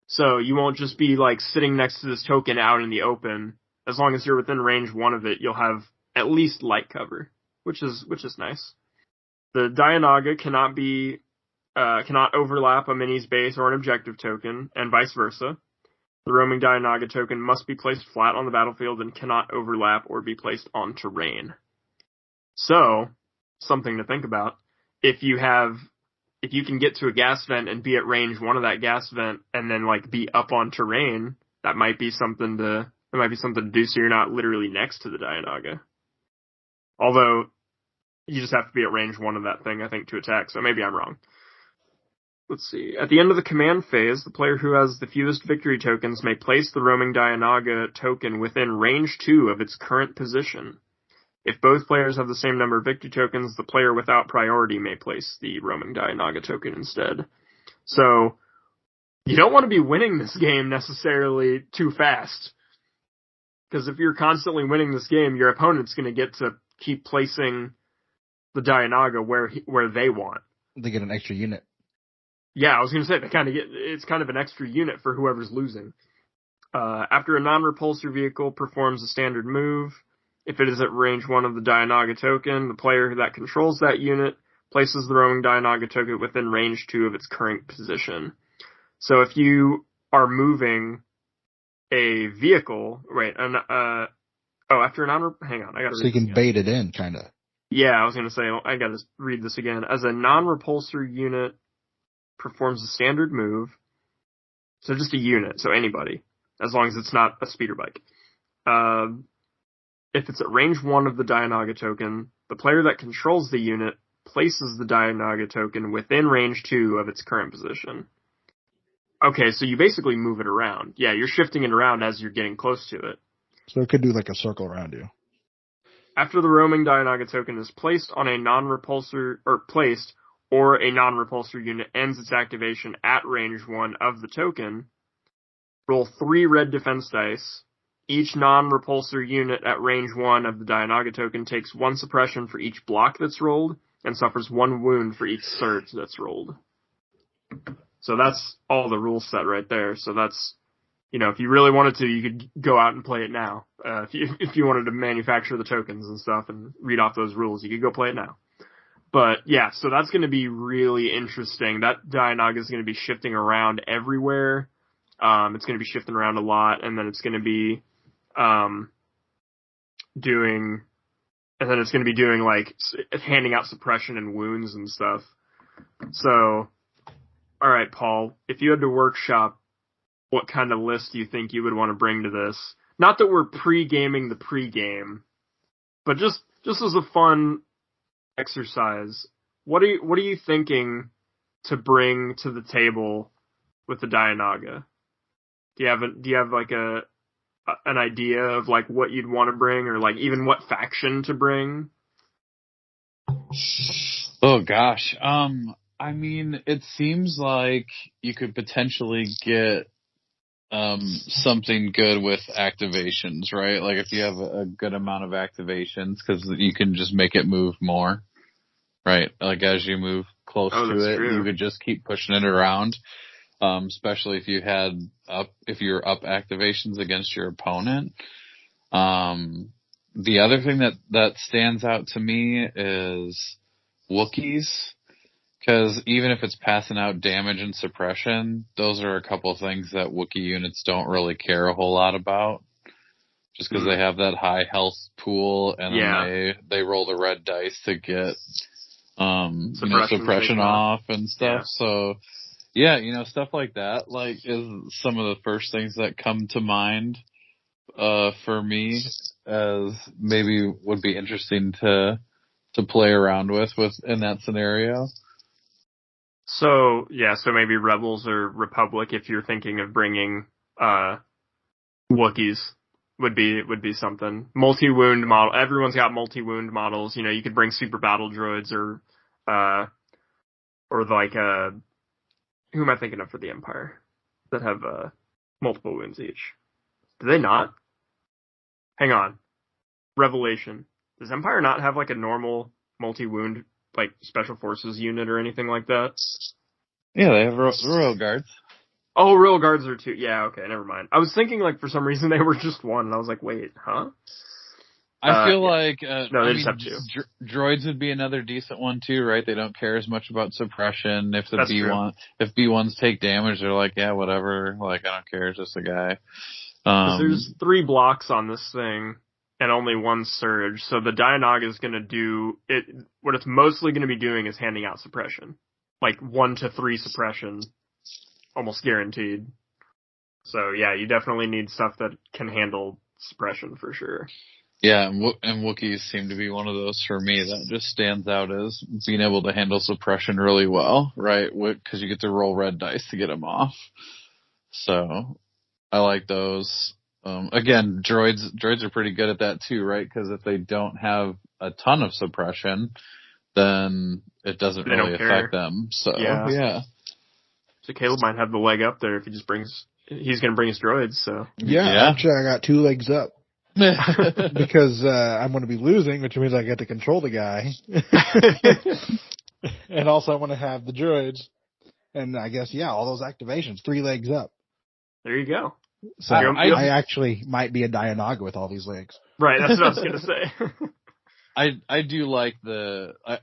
So you won't just be like sitting next to this token out in the open. As long as you're within range 1 of it, you'll have at least light cover, which is nice. The Dianaga cannot overlap a mini's base or an objective token, and vice versa. The roaming Dianaga token must be placed flat on the battlefield and cannot overlap or be placed on terrain. So, something to think about. If you can get to a gas vent and be at range 1 of that gas vent and then like be up on terrain, that might be something to do so you're not literally next to the Dianaga. Although, you just have to be at range 1 of that thing, I think, to attack, so maybe I'm wrong. Let's see. At the end of the command phase, the player who has the fewest victory tokens may place the roaming Dianaga token within range 2 of its current position. If both players have the same number of victory tokens, the player without priority may place the roaming Dianaga token instead. So, you don't want to be winning this game necessarily too fast. Because if you're constantly winning this game, your opponent's going to get to keep placing the Dianaga where they want. They get an extra unit. Yeah, I was going to say, it's kind of an extra unit for whoever's losing. After a non-repulsor vehicle performs a standard move, if it is at range 1 of the Dianaga token, the player that controls that unit places the roaming Dianaga token within range 2 of its current position. So if you are moving a vehicle, after a hang on, I gotta read this. So you can bait it in, kinda. Yeah, I was gonna say, I gotta read this again. As a non-repulsor unit performs a standard move, so just a unit, so anybody, as long as it's not a speeder bike. If it's at range 1 of the Dianaga token, the player that controls the unit places the Dianaga token within range 2 of its current position. Okay, so you basically move it around. Yeah, you're shifting it around as you're getting close to it. So it could do like a circle around you. After the roaming Dianaga token is placed on a non-repulsor, or a non-repulsor unit ends its activation at range 1 of the token, roll 3 red defense dice. Each non-repulsor unit at range 1 of the Dianaga token takes 1 suppression for each block that's rolled, and suffers 1 wound for each surge that's rolled. So that's all the rule set right there. So that's, if you really wanted to, you could go out and play it now. If you wanted to manufacture the tokens and stuff and read off those rules, you could go play it now. But yeah, so that's going to be really interesting. That Dianaga is going to be shifting around everywhere. It's going to be shifting around a lot, and then it's going to be doing and then it's going to be doing like handing out suppression and wounds and stuff. So, all right, Paul, if you had to workshop, what kind of list do you think you would want to bring to this? Not that we're pre-gaming the pre-game, but just as a fun exercise, what are you thinking to bring to the table with the Dianaga? Do you have like an idea of like what you'd want to bring, or like even what faction to bring? Oh gosh. I mean, it seems like you could potentially get something good with activations, right? Like if you have a good amount of activations, because you can just make it move more, right? Like as you move close to it, true. you could just keep pushing it around. Especially if you're up activations against your opponent. The other thing that stands out to me is Wookiees. Because even if it's passing out damage and suppression, those are a couple of things that Wookiee units don't really care a whole lot about. Just because they have that high health pool, and then they roll the red dice to get suppression off and stuff. Yeah. So, yeah, stuff like that is some of the first things that come to mind for me as maybe would be interesting to play around with in that scenario. So maybe Rebels or Republic, if you're thinking of bringing Wookiees, would be something. Multi-wound model. Everyone's got multi-wound models. You could bring super battle droids or like who am I thinking of for the Empire that have multiple wounds each? Do they not? Hang on. Revelation. Does Empire not have like a normal multi-wound like special forces unit or anything like that? Yeah, they have Royal Guards. Oh, Royal Guards are two. Yeah, okay, never mind. I was thinking like for some reason they were just one, and I was like, wait, huh? I feel like no, they just have two. Droids would be another decent one too, right? They don't care as much about suppression. If That's B1, if B1s take damage, they're like, yeah, whatever. Like I don't care, it's just a guy. There's 3 blocks on this thing and only 1 surge, so the Dianaga is going to do it. What it's mostly going to be doing is handing out suppression, like 1 to 3 suppression, almost guaranteed. So yeah, you definitely need stuff that can handle suppression for sure. Yeah, and Wookiees seem to be one of those for me that just stands out as being able to handle suppression really well, right? Because you get to roll red dice to get them off. So I like those. Again, droids are pretty good at that too, right? Because if they don't have a ton of suppression, then it doesn't really affect them. So yeah. So Kaleb might have the leg up there if he's going to bring his droids. So yeah. Actually, I got 2 legs up. Because I'm going to be losing, which means I get to control the guy. And also I want to have the droids. And I guess, all those activations, 3 legs up. There you go. So I actually might be a Dianaga with all these legs. Right, that's what I was going to say. I do like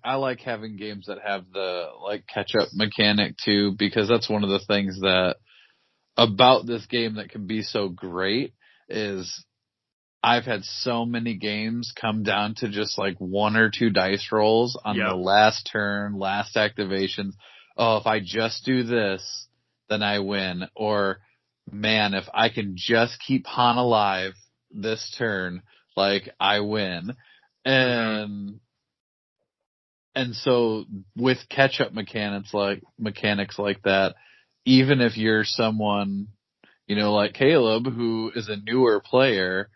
I like having games that have the catch up mechanic too, because that's one of the things that about this game that can be so great is I've had so many games come down to just 1 or 2 dice rolls on the last turn, last activations. Oh, if I just do this, then I win. Or, man, if I can just keep Han alive this turn, I win. And so with catch-up mechanics like that, even if you're someone, like Kaleb, who is a newer player,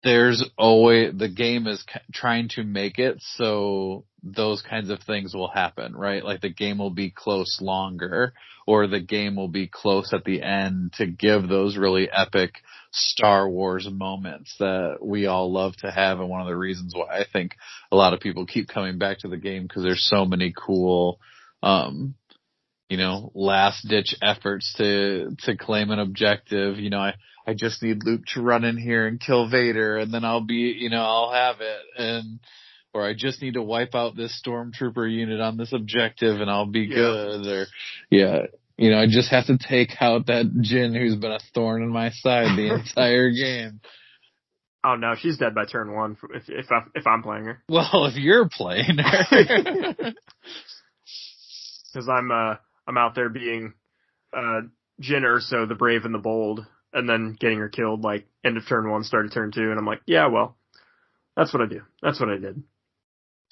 there's always, the game is trying to make it so those kinds of things will happen, right? Like the game will be close longer, or the game will be close at the end to give those really epic Star Wars moments that we all love to have. And one of the reasons why I think a lot of people keep coming back to the game, because there's so many cool, last ditch efforts to claim an objective. I just need Luke to run in here and kill Vader, and then I'll be, I'll have it. Or I just need to wipe out this stormtrooper unit on this objective and I'll be good. Or, I just have to take out that Jin who's been a thorn in my side the entire game. Oh no, she's dead by turn 1 if I'm playing her. Well, if you're playing her. Because I'm out there being Jyn Erso, the brave and the bold, and then getting her killed like end of turn 1, start of turn 2, and I'm like, yeah, well, that's what I do. That's what I did.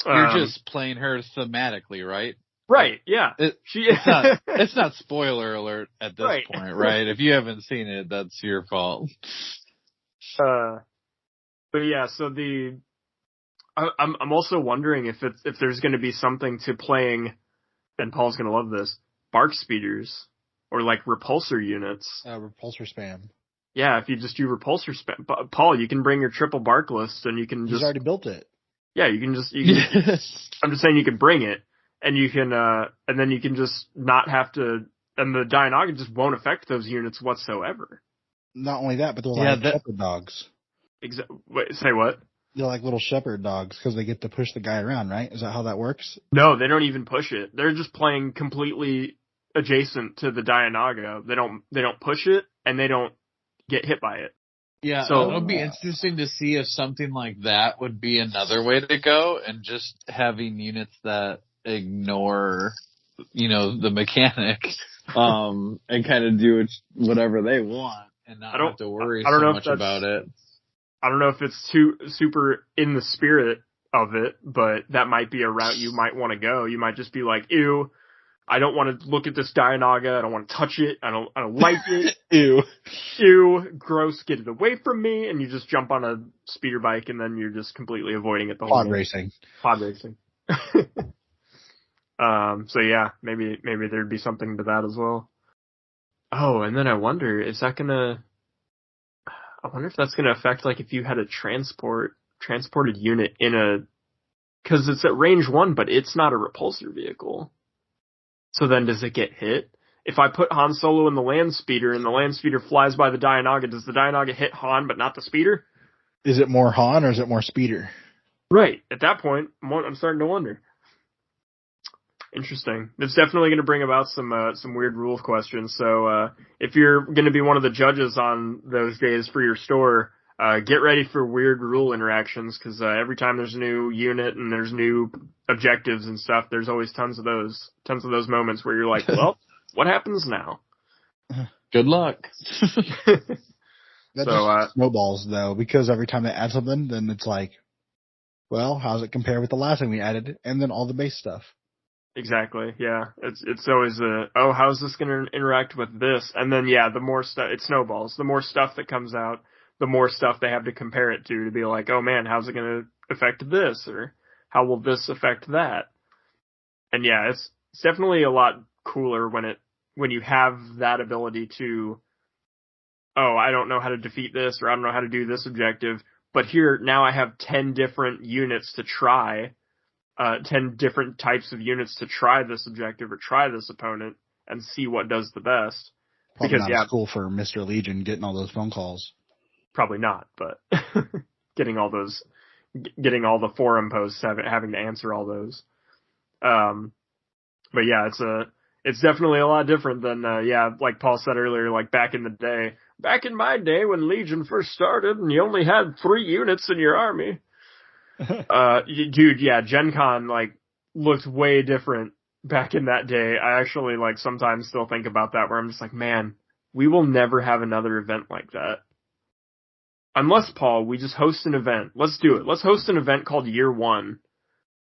You're just playing her thematically, right? Right, yeah. It's not spoiler alert at this right. point, right? If you haven't seen it, that's your fault. But yeah, so I'm also wondering if there's going to be something to playing, and Paul's going to love this, bark speeders or like repulsor units. Repulsor spam. Yeah, if you just do repulsor spam, Paul, you can bring your triple bark list, and you can just. He's already built it. Yeah, you can. I'm just saying you can bring it, and you can, and then you can just not have to, and the Dianoga just won't affect those units whatsoever. Not only that, but they're like shepherd dogs. Wait, say what? They're like little shepherd dogs because they get to push the guy around, right? Is that how that works? No, they don't even push it. They're just playing completely adjacent to the Dianoga. They don't push it, and they don't get hit by it. Yeah, so it'll be interesting to see if something like that would be another way to go, and just having units that ignore, the mechanic, and kind of do whatever they want, and not have to worry so much about it. I don't know if it's too super in the spirit of it, but that might be a route you might want to go. You might just be like, ew, I don't want to look at this Dianoga. I don't want to touch it. I don't like it. Ew, gross. Get it away from me. And you just jump on a speeder bike, and then you're just completely avoiding it the whole time. Pod racing. So yeah, maybe there'd be something to that as well. Oh, and then I wonder, if that's gonna affect, like, if you had a transported unit cause it's at range 1, but it's not a repulsor vehicle. So then does it get hit? If I put Han Solo in the land speeder and the land speeder flies by the Dianoga, does the Dianoga hit Han but not the speeder? Is it more Han or is it more speeder? Right. At that point, I'm starting to wonder. Interesting. It's definitely going to bring about some weird rule questions. So if you're going to be one of the judges on those days for your store, get ready for weird rule interactions, because every time there's a new unit and there's new objectives and stuff, there's always tons of those moments where you're like, well, what happens now? Good luck. That just snowballs, though, because every time they add something, then it's like, well, how's it compare with the last thing we added? And then all the base stuff. Exactly. Yeah. It's always how's this going to interact with this? And then, yeah, the more stuff, it snowballs. The more stuff that comes out, the more stuff they have to compare it to be like, oh man, how's it going to affect this? Or how will this affect that? And yeah, it's definitely a lot cooler when you have that ability to, oh, I don't know how to defeat this, or I don't know how to do this objective, but here, now I have 10 different units to try, 10 different types of units to try this objective or try this opponent and see what does the best. Probably not cool for Mr. Legion getting all those phone calls. Probably not, but getting all the forum posts, having to answer all those. But yeah, it's definitely a lot different than, like Paul said earlier, like back in my day when Legion first started and you only had 3 units in your army. Dude, yeah, Gen Con, like, looked way different back in that day. I actually, like, sometimes still think about that, where I'm just like, man, we will never have another event like that. Unless, Paul, we just host an event. Let's do it. Let's host an event called Year 1.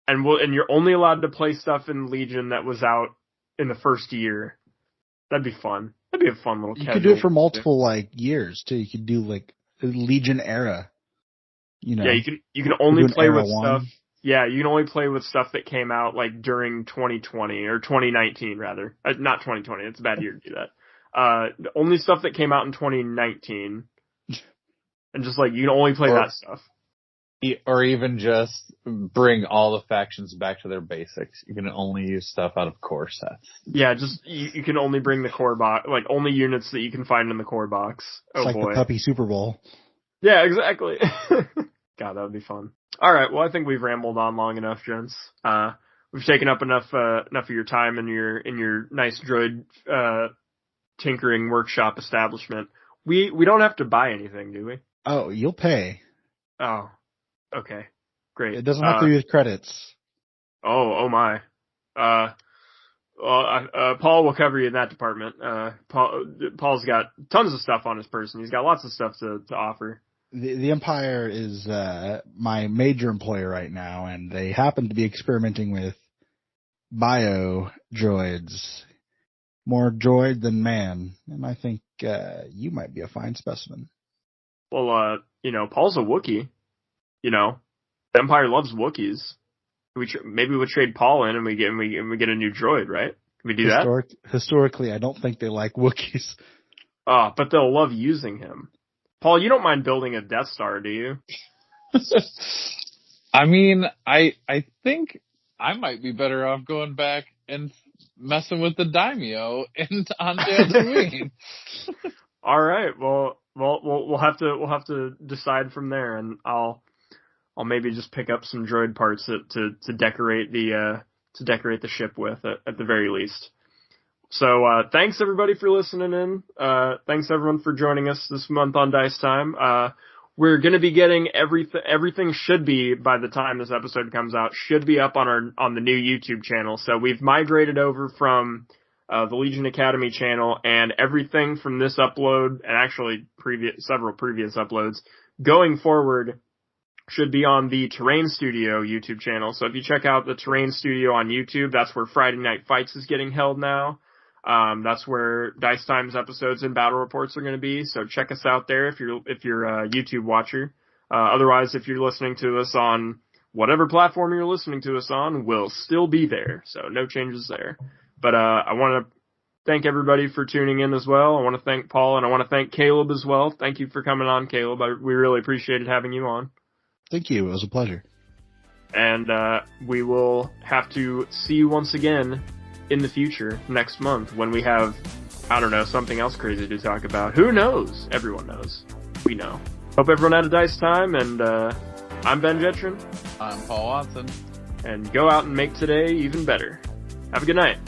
And you're only allowed to play stuff in Legion that was out in the first year. That'd be fun. That'd be a fun little You could do it for multiple, like, years, too. You could do, like, the Legion era. Yeah, you can only play with stuff. Yeah, you can only play with stuff that came out like during 2020 or 2019 rather. Not 2020. It's a bad year to do that. Only stuff that came out in 2019, and just like you can only play that stuff. Or even just bring all the factions back to their basics. You can only use stuff out of core sets. Yeah, just you can only bring the core box, like only units that you can find in the core box. It's like the Puppy Super Bowl. Yeah, exactly. God, that would be fun. All right, well, I think we've rambled on long enough, gents. We've taken up enough of your time in your nice droid tinkering workshop establishment. We don't have to buy anything, do we? Oh, you'll pay. Oh, okay. Great. It doesn't have to be with credits. Oh my. Paul will cover you in that department. Paul's got tons of stuff on his person. He's got lots of stuff to offer. The Empire is my major employer right now, and they happen to be experimenting with bio droids. More droid than man, and I think you might be a fine specimen. Well, Paul's a Wookiee. The Empire loves Wookiees. Maybe we'll trade Paul in and we get a new droid, right? Can we do that? Historically, I don't think they like Wookiees. But they'll love using him. Paul, you don't mind building a Death Star, do you? I mean, I think I might be better off going back and messing with the daimyo on Tatooine. All right. Well, we'll have to decide from there, and I'll maybe just pick up some droid parts to decorate the ship with at the very least. So thanks everybody for listening in. Thanks everyone for joining us this month on Dice Time. We're going to be getting everything should be, by the time this episode comes out, should be up on the new YouTube channel. So we've migrated over from the Legion Academy channel, and everything from this upload, and actually several previous uploads, going forward should be on the Terrain Studio YouTube channel. So if you check out the Terrain Studio on YouTube, that's where Friday Night Fights is getting held now. That's where Dice Time's episodes and battle reports are going to be. So check us out there if you're a YouTube watcher. Otherwise, if you're listening to us on whatever platform you're listening to us on, we'll still be there. So no changes there. But I want to thank everybody for tuning in as well. I want to thank Paul, and I want to thank Kaleb as well. Thank you for coming on, Kaleb. We really appreciated having you on. Thank you. It was a pleasure. And we will have to see you once again in the future next month when we have, I don't know, something else crazy to talk about. Who knows? Everyone knows. We know. Hope everyone had a dice time, and I'm Ben Jetron. I'm Paul Watson. And go out and make today even better. Have a good night.